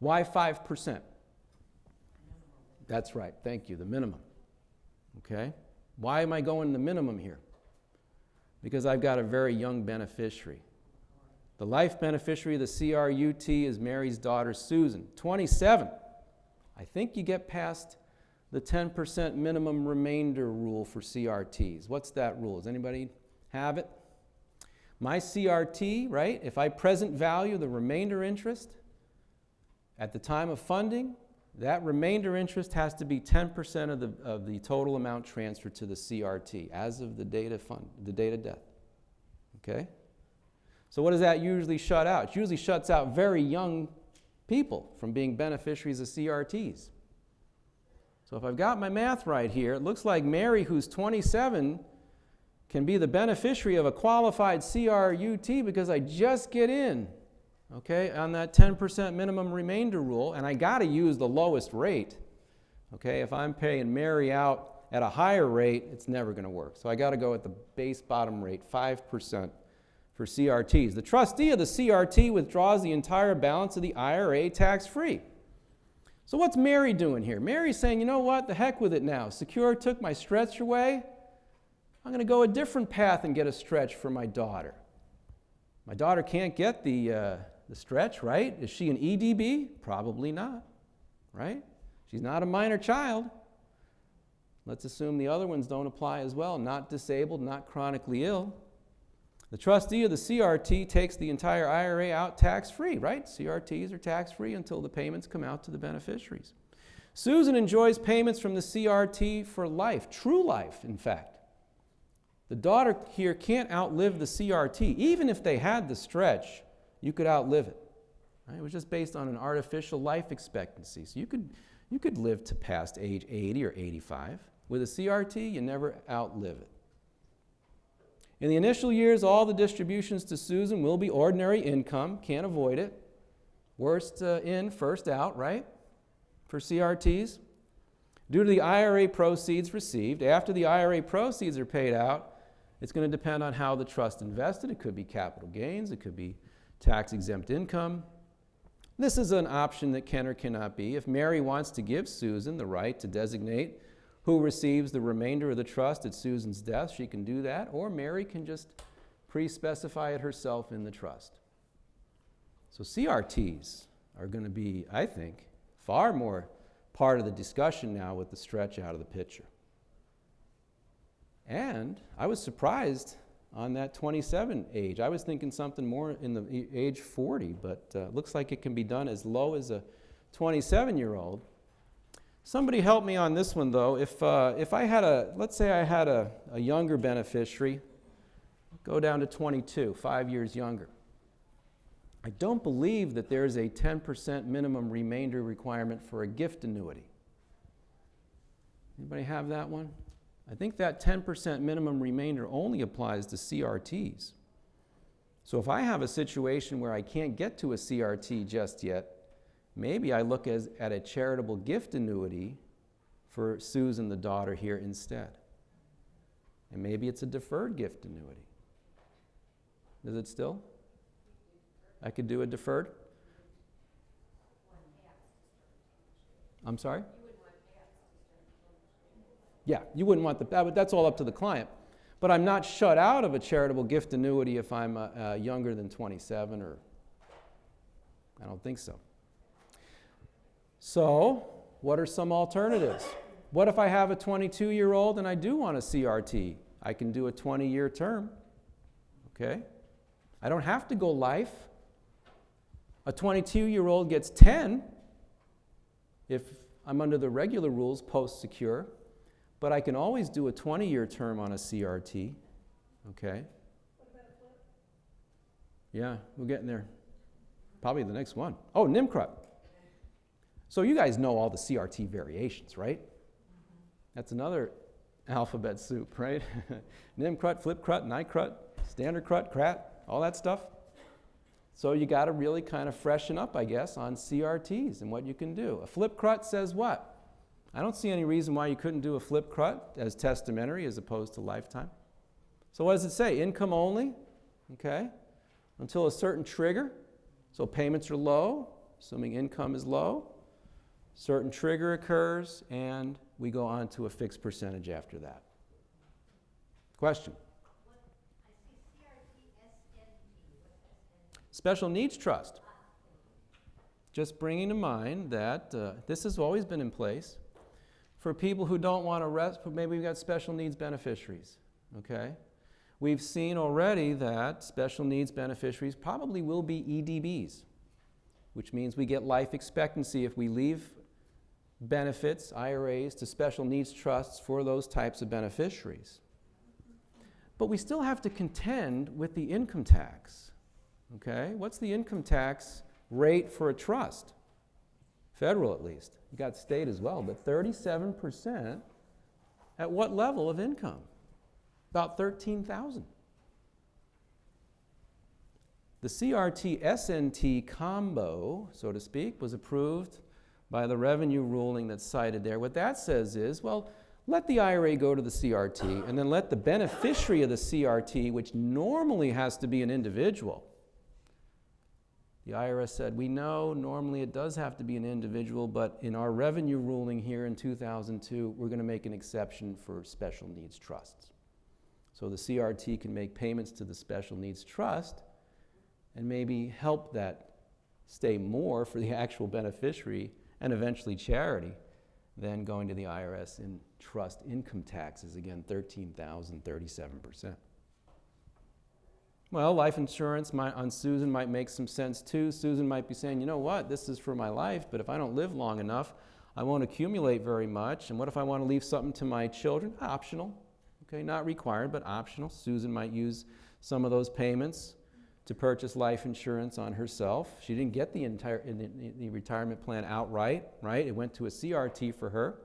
Why 5%? That's right, thank you, the minimum. Okay? Why am I going the minimum here? Because I've got a very young beneficiary. The life beneficiary of the CRUT is Mary's daughter, Susan, 27. I think you get past the 10% minimum remainder rule for CRTs. What's that rule? Does anybody have it? My CRT, right, if I present value the remainder interest at the time of funding, that remainder interest has to be 10% of the total amount transferred to the CRT as of the date of death. Okay? So what does that usually shut out? It usually shuts out very young people from being beneficiaries of CRTs. So if I've got my math right here, it looks like Mary, who's 27, can be the beneficiary of a qualified CRUT because I just get in, okay, on that 10% minimum remainder rule, and I got to use the lowest rate. Okay, if I'm paying Mary out at a higher rate, it's never going to work. So I got to go at the base bottom rate, 5% for CRTs. The trustee of the CRT withdraws the entire balance of the IRA tax-free. So what's Mary doing here? Mary's saying, you know what, the heck with it now. Secure took my stretch away. I'm going to go a different path and get a stretch for my daughter. My daughter can't get the stretch, right? Is she an EDB? Probably not, right? She's not a minor child. Let's assume the other ones don't apply as well. Not disabled, not chronically ill. The trustee of the CRT takes the entire IRA out tax-free, right? CRTs are tax-free until the payments come out to the beneficiaries. Susan enjoys payments from the CRT for life, true life, in fact. The daughter here can't outlive the CRT. Even if they had the stretch, you could outlive it. Right? It was just based on an artificial life expectancy. So you could live to past age 80 or 85. With a CRT, you never outlive it. In the initial years, all the distributions to Susan will be ordinary income. Can't avoid it. Worst in, first out, right? For CRTs. Due to the IRA proceeds received, after the IRA proceeds are paid out, it's going to depend on how the trust invested. It could be capital gains. It could be tax-exempt income. This is an option that can or cannot be. If Mary wants to give Susan the right to designate who receives the remainder of the trust at Susan's death, she can do that, or Mary can just pre-specify it herself in the trust. So CRTs are going to be, I think, far more part of the discussion now with the stretch out of the picture. And I was surprised on that 27 age. I was thinking something more in the age 40, but looks like it can be done as low as a 27-year-old. Somebody help me on this one, though. If I had let's say I had a younger beneficiary, go down to 22, 5 years younger. I don't believe that there's a 10% minimum remainder requirement for a gift annuity. Anybody have that one? I think that 10% minimum remainder only applies to CRTs. So if I have a situation where I can't get to a CRT just yet, maybe I look at a charitable gift annuity for Susan, the daughter, here instead. And maybe it's a deferred gift annuity. Is it still? I could do a deferred? I'm sorry? Yeah, you wouldn't want that's all up to the client. But I'm not shut out of a charitable gift annuity if I'm younger than 27, or I don't think so. So, what are some alternatives? What if I have a 22-year-old and I do want a CRT? I can do a 20-year term, okay? I don't have to go life. A 22-year-old gets 10 if I'm under the regular rules post-secure, but I can always do a 20-year term on a CRT, okay? What about a flip? Yeah, we're getting there. Probably the next one. Oh, NIMCRUT. So you guys know all the CRT variations, right? That's another alphabet soup, right? NIMCRUT, FlipCRUT, NICRUT, Standard CRUT, CRAT, all that stuff. So you got to really kind of freshen up, I guess, on CRTs and what you can do. A FlipCRUT says what? I don't see any reason why you couldn't do a FlipCRUT as testamentary as opposed to lifetime. So what does it say? Income only, okay, until a certain trigger. So payments are low, assuming income is low. Certain trigger occurs, and we go on to a fixed percentage after that. Question? I see CRT SNT. Special Needs Trust. Just bringing to mind that this has always been in place for people who don't want to rest, but maybe we've got special needs beneficiaries, okay? We've seen already that special needs beneficiaries probably will be EDBs, which means we get life expectancy if we leave benefits, IRAs, to special needs trusts for those types of beneficiaries. But we still have to contend with the income tax, okay? What's the income tax rate for a trust? Federal, at least. You got state as well, but 37% at what level of income? About $13,000. The CRT-SNT combo, so to speak, was approved by the revenue ruling that's cited there. What that says is, well, let the IRA go to the CRT, and then let the beneficiary of the CRT, which normally has to be an individual. The IRS said, we know normally it does have to be an individual, but in our revenue ruling here in 2002, we're going to make an exception for special needs trusts. So the CRT can make payments to the special needs trust and maybe help that stay more for the actual beneficiary and eventually charity than going to the IRS in trust income taxes, again, 13,037%. Well, life insurance on Susan might make some sense too. Susan might be saying, you know what, this is for my life, but if I don't live long enough, I won't accumulate very much. And what if I want to leave something to my children? Optional, okay, not required, but optional. Susan might use some of those payments to purchase life insurance on herself. She didn't get the entire the retirement plan outright, right? It went to a CRT for her.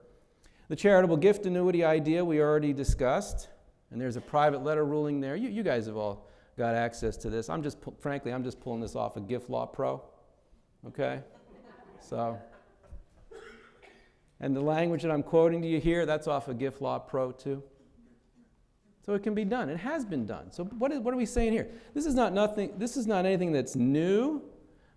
The charitable gift annuity idea we already discussed. And there's a private letter ruling there. You guys have all got access to this. Frankly, I'm just pulling this off of Gift Law Pro. Okay? So, and the language that I'm quoting to you here, that's off of Gift Law Pro too. So it can be done. It has been done. So what are we saying here? This is not anything that's new,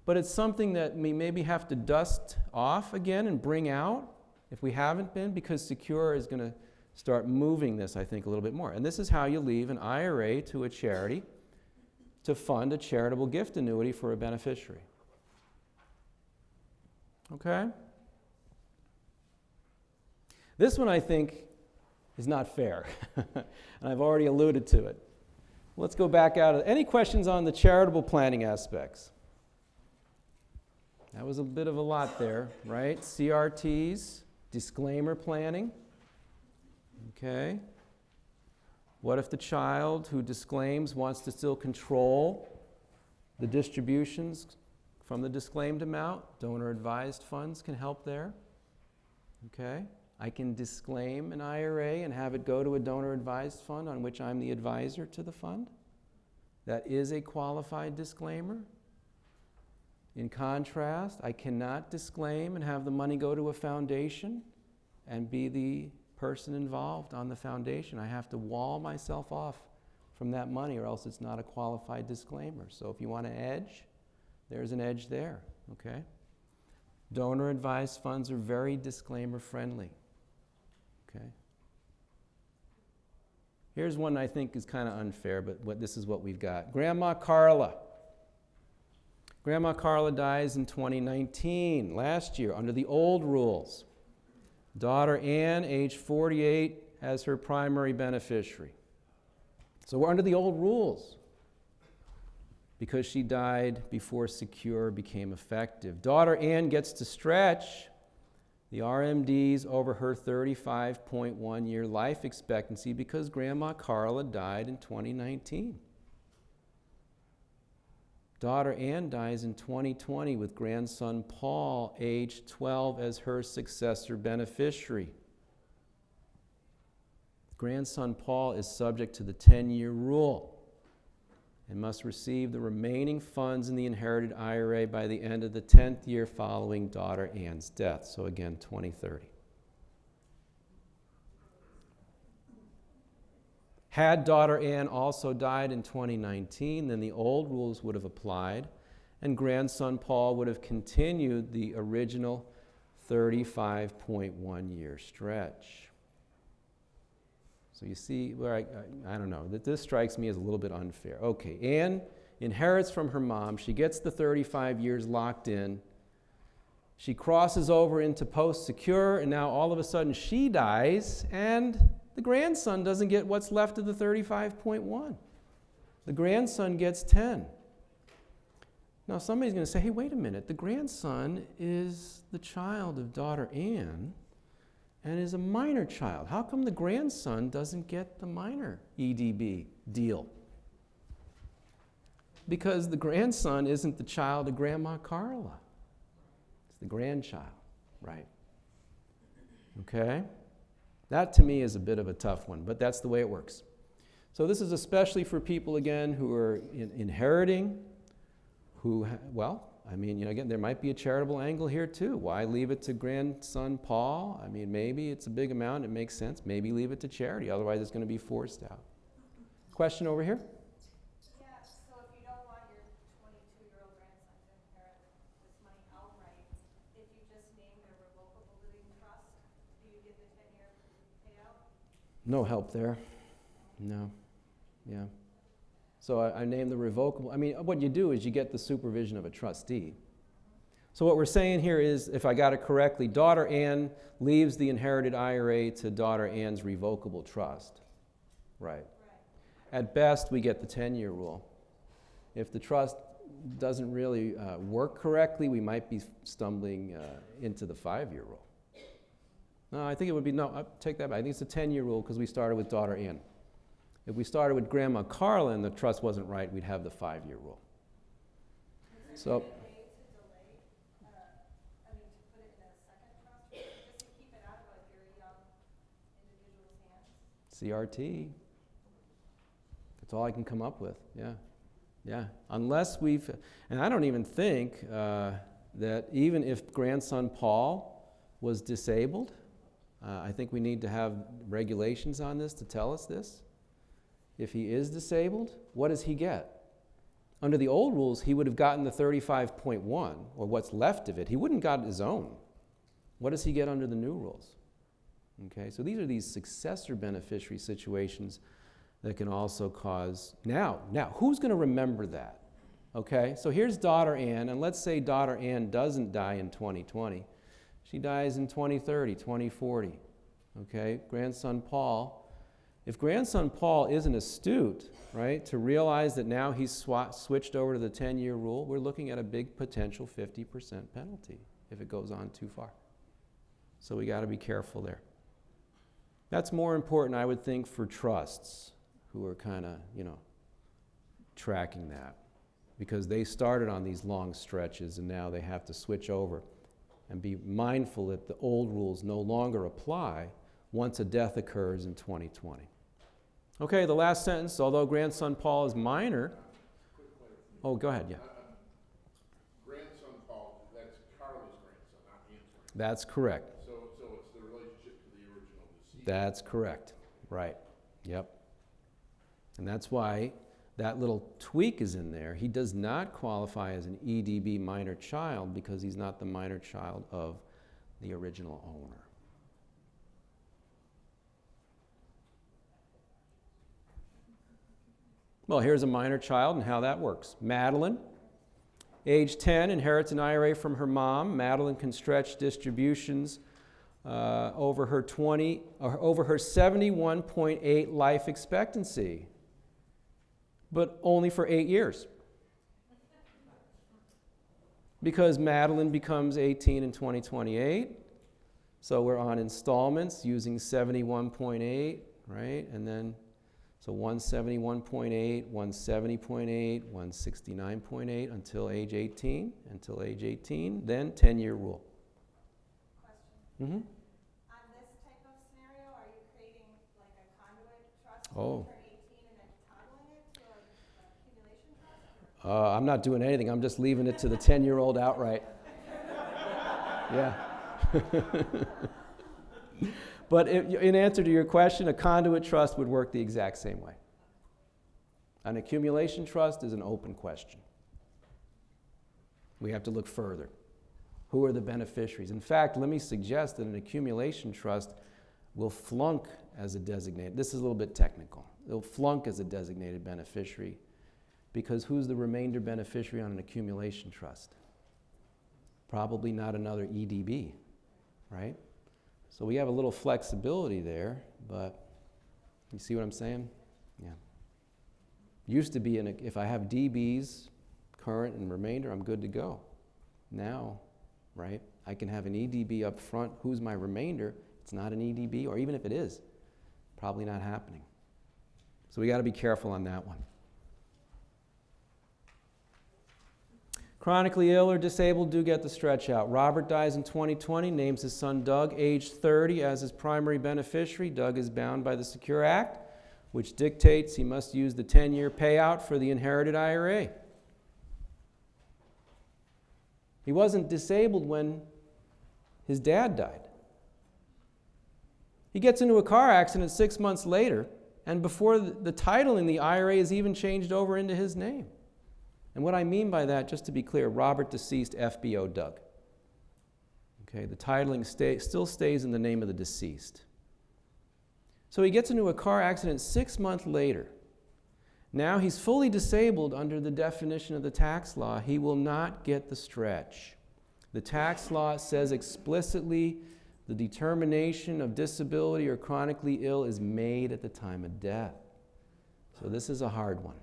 but it's something that we maybe have to dust off again and bring out if we haven't been, because Secure is going to start moving this, I think, a little bit more. And this is how you leave an IRA to a charity to fund a charitable gift annuity for a beneficiary. Okay? This one, I think, is not fair. And I've already alluded to it. Let's go back out. Any questions on the charitable planning aspects? That was a bit of a lot there, right? CRTs, disclaimer planning. Okay. What if the child who disclaims wants to still control the distributions from the disclaimed amount? Donor advised funds can help there. Okay. I can disclaim an IRA and have it go to a donor advised fund on which I'm the advisor to the fund. That is a qualified disclaimer. In contrast, I cannot disclaim and have the money go to a foundation and be the person involved on the foundation. I have to wall myself off from that money, or else it's not a qualified disclaimer. So if you want to edge, there's an edge there, okay? Donor advised funds are very disclaimer friendly, okay? Here's one I think is kind of unfair, but this is what we've got. Grandma Carla. Grandma Carla dies in 2019, last year, under the old rules. Daughter Ann, age 48, as her primary beneficiary. So we're under the old rules because she died before Secure became effective. Daughter Ann gets to stretch the RMDs over her 35.1-year life expectancy because Grandma Carla died in 2019. Daughter Ann dies in 2020 with grandson Paul, age 12, as her successor beneficiary. Grandson Paul is subject to the 10-year rule and must receive the remaining funds in the inherited IRA by the end of the 10th year following daughter Ann's death. So again, 2030. Had daughter Ann also died in 2019, then the old rules would have applied, and grandson Paul would have continued the original 35.1-year stretch. So you see where I don't know, that this strikes me as a little bit unfair. Okay, Ann inherits from her mom. She gets the 35 years locked in. She crosses over into post-secure, and now all of a sudden she dies, and the grandson doesn't get what's left of the 35.1. The grandson gets 10. Now somebody's going to say, hey, wait a minute. The grandson is the child of daughter Ann and is a minor child. How come the grandson doesn't get the minor EDB deal? Because the grandson isn't the child of Grandma Carla. It's the grandchild, right? Okay? That to me is a bit of a tough one, but that's the way it works. So this is especially for people, again, who are inheriting, again, there might be a charitable angle here too. Why leave it to grandson Paul? I mean, maybe it's a big amount, it makes sense. Maybe leave it to charity, otherwise it's going to be forced out. Question over here? Yeah, so if you don't want your 22-year-old grandson to inherit this money outright, if you just named a revocable living trust, do you get the 10-year payout? No help there. No. Yeah. So I named the revocable. I mean, what you do is you get the supervision of a trustee. So what we're saying here is, if I got it correctly, daughter Ann leaves the inherited IRA to daughter Ann's revocable trust. Right. At best, we get the 10-year rule. If the trust doesn't really work correctly, we might be stumbling into the 5-year rule. No, I think it would be, no, I'll take that back. I think it's a 10-year rule because we started with daughter Ann. If we started with Grandma Carla and the trust wasn't right, we'd have the 5-year rule. So, To put it in a second trust, just to keep it out of a very young individual's hands? CRT. That's all I can come up with, yeah. Yeah, unless we've, and I don't even think that even if grandson Paul was disabled, I think we need to have regulations on this to tell us this. If he is disabled, what does he get? Under the old rules, he would have gotten the 35.1, or what's left of it. He wouldn't have gotten his own. What does he get under the new rules? Okay, so these are these successor beneficiary situations that can also cause, now, who's going to remember that? Okay, so here's daughter Ann, and let's say daughter Ann doesn't die in 2020. She dies in 2030, 2040. Okay, grandson Paul. If grandson Paul isn't astute, right, to realize that now he's switched over to the 10-year rule, we're looking at a big potential 50% penalty if it goes on too far. So we got to be careful there. That's more important, I would think, for trusts who are kind of, tracking that, because they started on these long stretches and now they have to switch over and be mindful that the old rules no longer apply once a death occurs in 2020. Okay, the last sentence, although grandson Paul is minor. Oh, go ahead, yeah. Grandson Paul, that's Carla's grandson, not Ann's grandson. That's correct. So it's the relationship to the original deceased. That's correct. Right. Yep. And that's why that little tweak is in there. He does not qualify as an EDB minor child because he's not the minor child of the original owner. Well, here's a minor child and how that works. Madeline, age 10, inherits an IRA from her mom. Madeline can stretch distributions over her 71.8 life expectancy, but only for 8 years. Because Madeline becomes 18 in 2028, so we're on installments using 71.8, right? And then, so 171.8, 170.8, 169.8 until age 18, then 10-year rule. Question. Mm-hmm. On this type of scenario, are you creating like a conduit trust Oh. for 18 and then toggling it to an accumulation trust? I'm not doing anything. I'm just leaving it to the 10-year-old outright. Yeah. But in answer to your question, a conduit trust would work the exact same way. An accumulation trust is an open question. We have to look further. Who are the beneficiaries? In fact, let me suggest that an accumulation trust will flunk as a designated. This is a little bit technical. It'll flunk as a designated beneficiary because who's the remainder beneficiary on an accumulation trust? Probably not another EDB, right? So we have a little flexibility there, but you see what I'm saying? Yeah. Used to be, if I have DBs, current and remainder, I'm good to go. Now, right, I can have an EDB up front. Who's my remainder? It's not an EDB, or even if it is, probably not happening. So we got to be careful on that one. Chronically ill or disabled do get the stretch out. Robert dies in 2020, names his son Doug, age 30, as his primary beneficiary. Doug is bound by the Secure Act, which dictates he must use the 10-year payout for the inherited IRA. He wasn't disabled when his dad died. He gets into a car accident 6 months later, and before the title in the IRA is even changed over into his name. And what I mean by that, just to be clear, Robert deceased, FBO Doug. Okay, the titling still stays in the name of the deceased. So he gets into a car accident 6 months later. Now he's fully disabled under the definition of the tax law. He will not get the stretch. The tax law says explicitly the determination of disability or chronically ill is made at the time of death. So this is a hard one.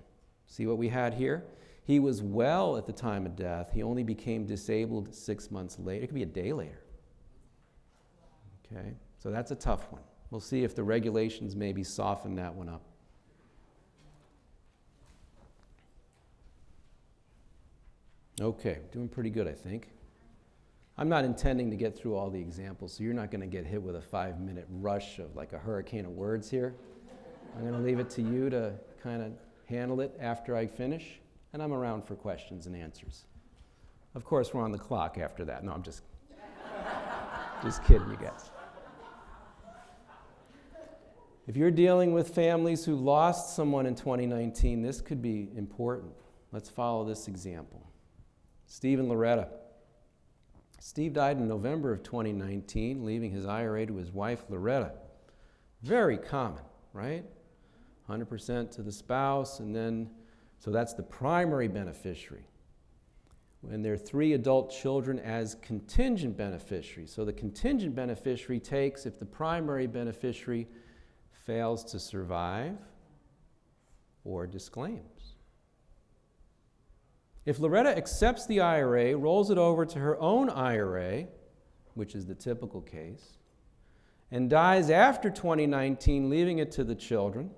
See what we had here? He was well at the time of death. He only became disabled 6 months later. It could be a day later. Okay, so that's a tough one. We'll see if the regulations maybe soften that one up. Okay, doing pretty good, I think. I'm not intending to get through all the examples, so you're not going to get hit with a 5-minute rush of like a hurricane of words here. I'm going to leave it to you to kind of handle it after I finish, and I'm around for questions and answers. Of course, we're on the clock after that. No, I'm just kidding you guys. If you're dealing with families who lost someone in 2019, this could be important. Let's follow this example. Steve and Loretta. Steve died in November of 2019, leaving his IRA to his wife, Loretta. Very common, right? 100% to the spouse, and then, so that's the primary beneficiary. And there are 3 adult children as contingent beneficiaries. So the contingent beneficiary takes if the primary beneficiary fails to survive or disclaims. If Loretta accepts the IRA, rolls it over to her own IRA, which is the typical case, and dies after 2019, leaving it to the children,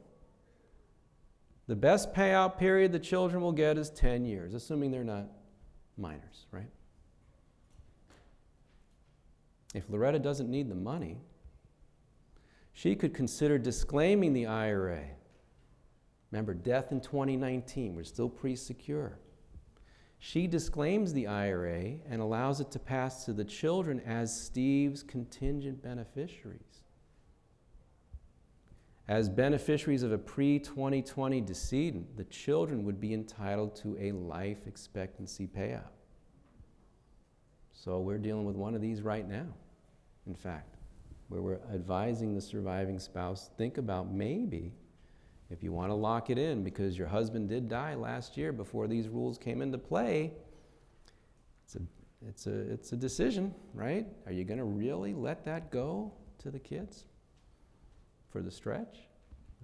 the best payout period the children will get is 10 years, assuming they're not minors, right? If Loretta doesn't need the money, she could consider disclaiming the IRA. Remember, death in 2019, we're still pre-secure. She disclaims the IRA and allows it to pass to the children as Steve's contingent beneficiaries. As beneficiaries of a pre-2020 decedent, the children would be entitled to a life expectancy payout. So we're dealing with one of these right now, in fact, where we're advising the surviving spouse, think about maybe, if you want to lock it in because your husband did die last year before these rules came into play, it's a decision, right? Are you going to really let that go to the kids for the stretch?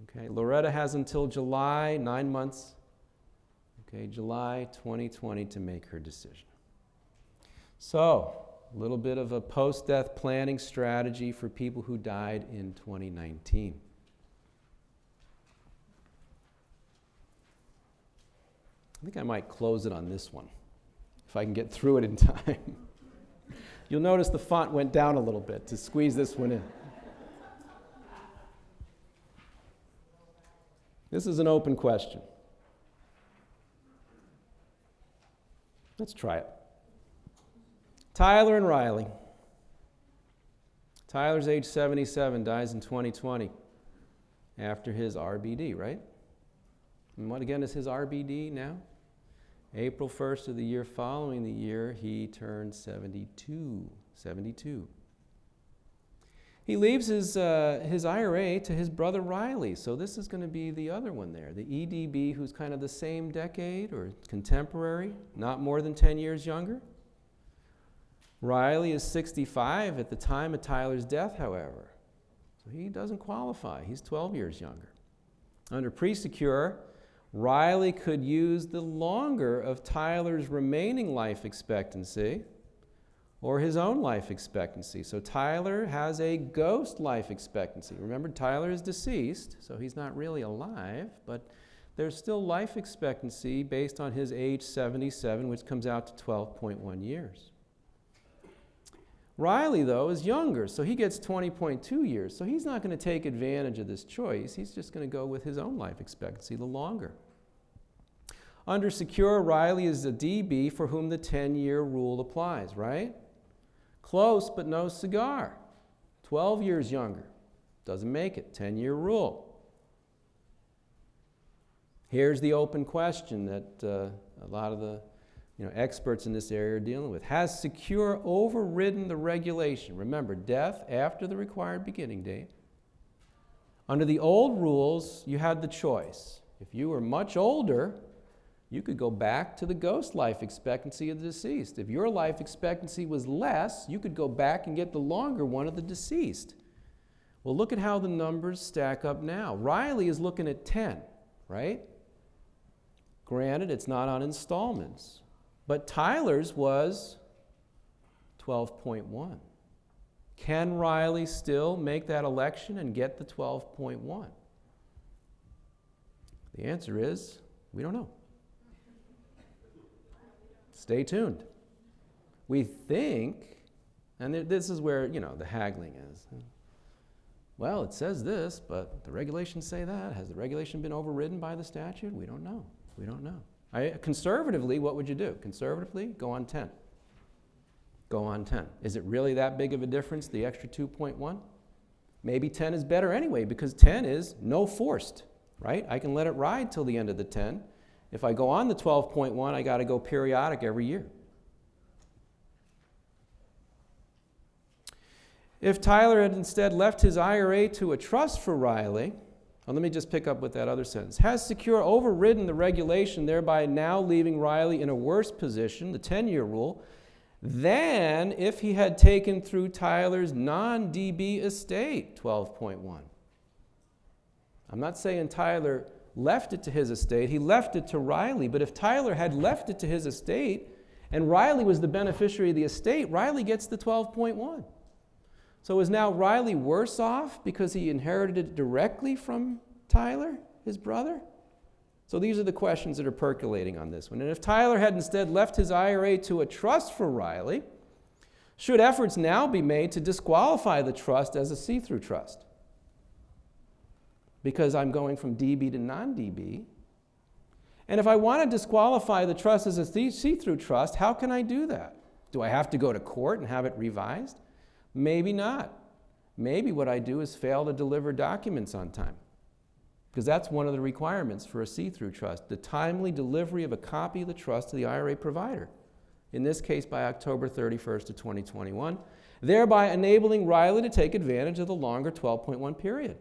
Okay, Loretta has until July, 9 months, okay, July 2020 to make her decision. So, a little bit of a post-death planning strategy for people who died in 2019. I think I might close it on this one, if I can get through it in time. You'll notice the font went down a little bit to squeeze this one in. This is an open question. Let's try it. Tyler and Riley. Tyler's age 77, dies in 2020 after his RBD, right? And what again is his RBD now? April 1st of the year following the year, he turned 72. He leaves his IRA to his brother Riley, so this is going to be the other one there, the EDB, who's kind of the same decade or contemporary, not more than 10 years younger. Riley is 65 at the time of Tyler's death, however, so he doesn't qualify. He's 12 years younger. Under pre-secure, Riley could use the longer of Tyler's remaining life expectancy or his own life expectancy. So Tyler has a ghost life expectancy. Remember, Tyler is deceased, so he's not really alive, but there's still life expectancy based on his age 77, which comes out to 12.1 years. Riley, though, is younger, so he gets 20.2 years. So he's not going to take advantage of this choice. He's just going to go with his own life expectancy, the longer. Under secure, Riley is a DB for whom the 10-year rule applies, right? Close, but no cigar. 12 years younger. Doesn't make it. 10-year rule. Here's the open question that a lot of the experts in this area are dealing with. Has secure overridden the regulation? Remember, death after the required beginning date. Under the old rules, you had the choice. If you were much older, you could go back to the ghost life expectancy of the deceased. If your life expectancy was less, you could go back and get the longer one of the deceased. Well, look at how the numbers stack up now. Riley is looking at 10, right? Granted, it's not on installments. But Tyler's was 12.1. Can Riley still make that election and get the 12.1? The answer is, we don't know. Stay tuned. We think, and this is where, the haggling is. Well, it says this, but the regulations say that. Has the regulation been overridden by the statute? We don't know. We don't know. Conservatively, what would you do? Conservatively, go on 10. Go on 10. Is it really that big of a difference, the extra 2.1? Maybe 10 is better anyway, because 10 is no forced, right? I can let it ride till the end of the 10. If I go on the 12.1, I got to go periodic every year. If Tyler had instead left his IRA to a trust for Riley, well, let me just pick up with that other sentence. Has Secure overridden the regulation, thereby now leaving Riley in a worse position, the 10-year rule, than if he had taken through Tyler's non-DB estate, 12.1? I'm not saying Tyler left it to his estate. He left it to Riley. But if Tyler had left it to his estate and Riley was the beneficiary of the estate, Riley gets the 12.1. So is now Riley worse off because he inherited it directly from Tyler, his brother? So these are the questions that are percolating on this one. And if Tyler had instead left his IRA to a trust for Riley, should efforts now be made to disqualify the trust as a see-through trust? Because I'm going from DB to non-DB. And if I want to disqualify the trust as a see-through trust, how can I do that? Do I have to go to court and have it revised? Maybe not. Maybe what I do is fail to deliver documents on time, because that's one of the requirements for a see-through trust, the timely delivery of a copy of the trust to the IRA provider, in this case by October 31st of 2021, thereby enabling Riley to take advantage of the longer 12.1 period.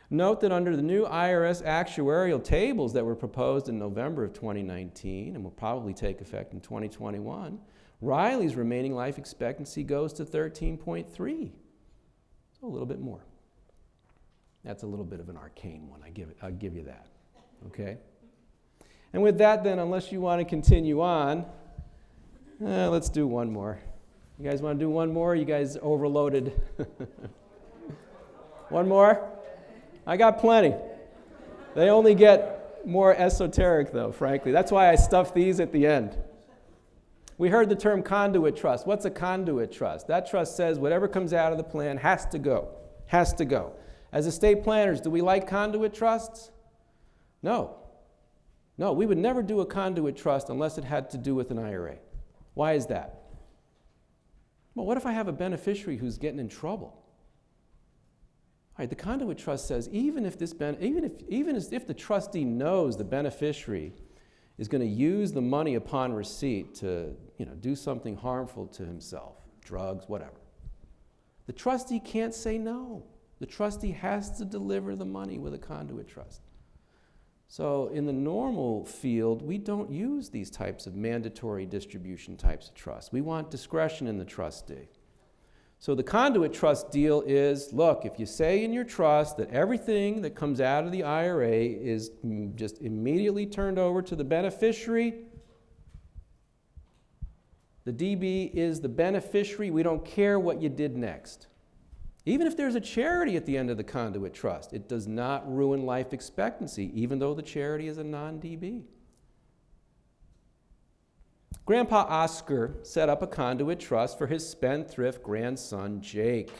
Note that under the new IRS actuarial tables that were proposed in November of 2019 and will probably take effect in 2021, Riley's remaining life expectancy goes to 13.3. So a little bit more. That's a little bit of an arcane one, I'll give you that, okay? And with that then, unless you want to continue on, let's do one more. You guys want to do one more? You guys overloaded. One more? I got plenty. They only get more esoteric though, frankly. That's why I stuffed these at the end. We heard the term conduit trust. What's a conduit trust? That trust says whatever comes out of the plan has to go. Has to go. As estate planners, do we like conduit trusts? No. No, we would never do a conduit trust unless it had to do with an IRA. Why is that? Well, what if I have a beneficiary who's getting in trouble? All right, the conduit trust says even if the trustee knows the beneficiary is going to use the money upon receipt to, do something harmful to himself, drugs, whatever, the trustee can't say no. The trustee has to deliver the money with a conduit trust. So in the normal field, we don't use these types of mandatory distribution types of trusts. We want discretion in the trustee. So the conduit trust deal is, look, if you say in your trust that everything that comes out of the IRA is just immediately turned over to the beneficiary, the DB is the beneficiary. We don't care what you did next. Even if there's a charity at the end of the conduit trust, it does not ruin life expectancy, even though the charity is a non-DB. Grandpa Oscar set up a conduit trust for his spendthrift grandson, Jake.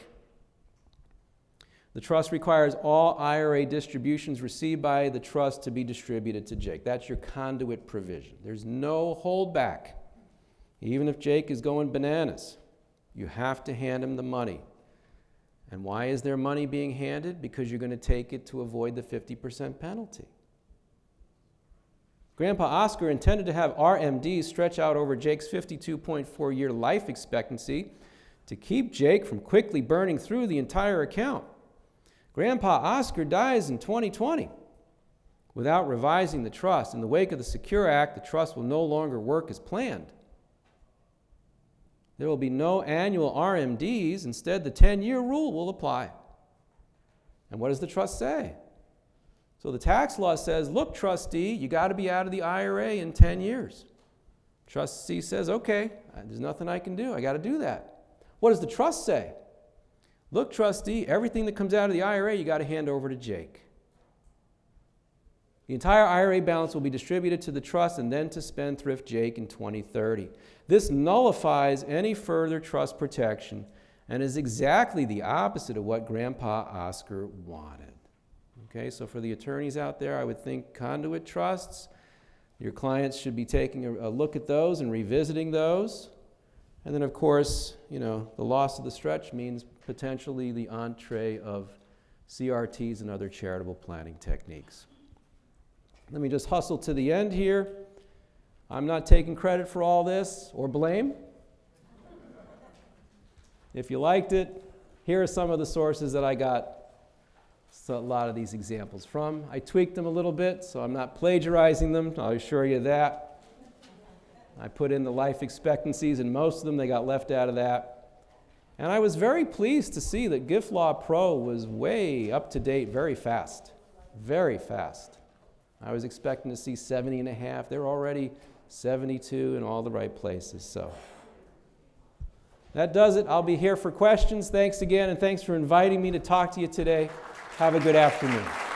The trust requires all IRA distributions received by the trust to be distributed to Jake. That's your conduit provision. There's no holdback. Even if Jake is going bananas, you have to hand him the money. And why is there money being handed? Because you're going to take it to avoid the 50% penalty. Grandpa Oscar intended to have RMDs stretch out over Jake's 52.4-year life expectancy to keep Jake from quickly burning through the entire account. Grandpa Oscar dies in 2020 without revising the trust. In the wake of the Secure Act, the trust will no longer work as planned. There will be no annual RMDs. Instead, the 10-year rule will apply. And what does the trust say? So the tax law says, look, trustee, you got to be out of the IRA in 10 years. Trustee says, okay, there's nothing I can do. I got to do that. What does the trust say? Look, trustee, everything that comes out of the IRA, you got to hand over to Jake. The entire IRA balance will be distributed to the trust and then to spendthrift Jake in 2030. This nullifies any further trust protection and is exactly the opposite of what Grandpa Oscar wanted. Okay, so for the attorneys out there, I would think conduit trusts, your clients should be taking a look at those and revisiting those. And then, of course, you know, the loss of the stretch means potentially the entree of CRTs and other charitable planning techniques. Let me just hustle to the end here. I'm not taking credit for all this or blame. If you liked it, here are some of the sources that I got a lot of these examples from. I tweaked them a little bit, so I'm not plagiarizing them, I'll assure you that. I put in the life expectancies, and most of them, they got left out of that. And I was very pleased to see that Gift Law Pro was way up to date very fast. Very fast. I was expecting to see 70 and a half. They're already 72 in all the right places. So that does it. I'll be here for questions. Thanks again, and thanks for inviting me to talk to you today. Have a good afternoon.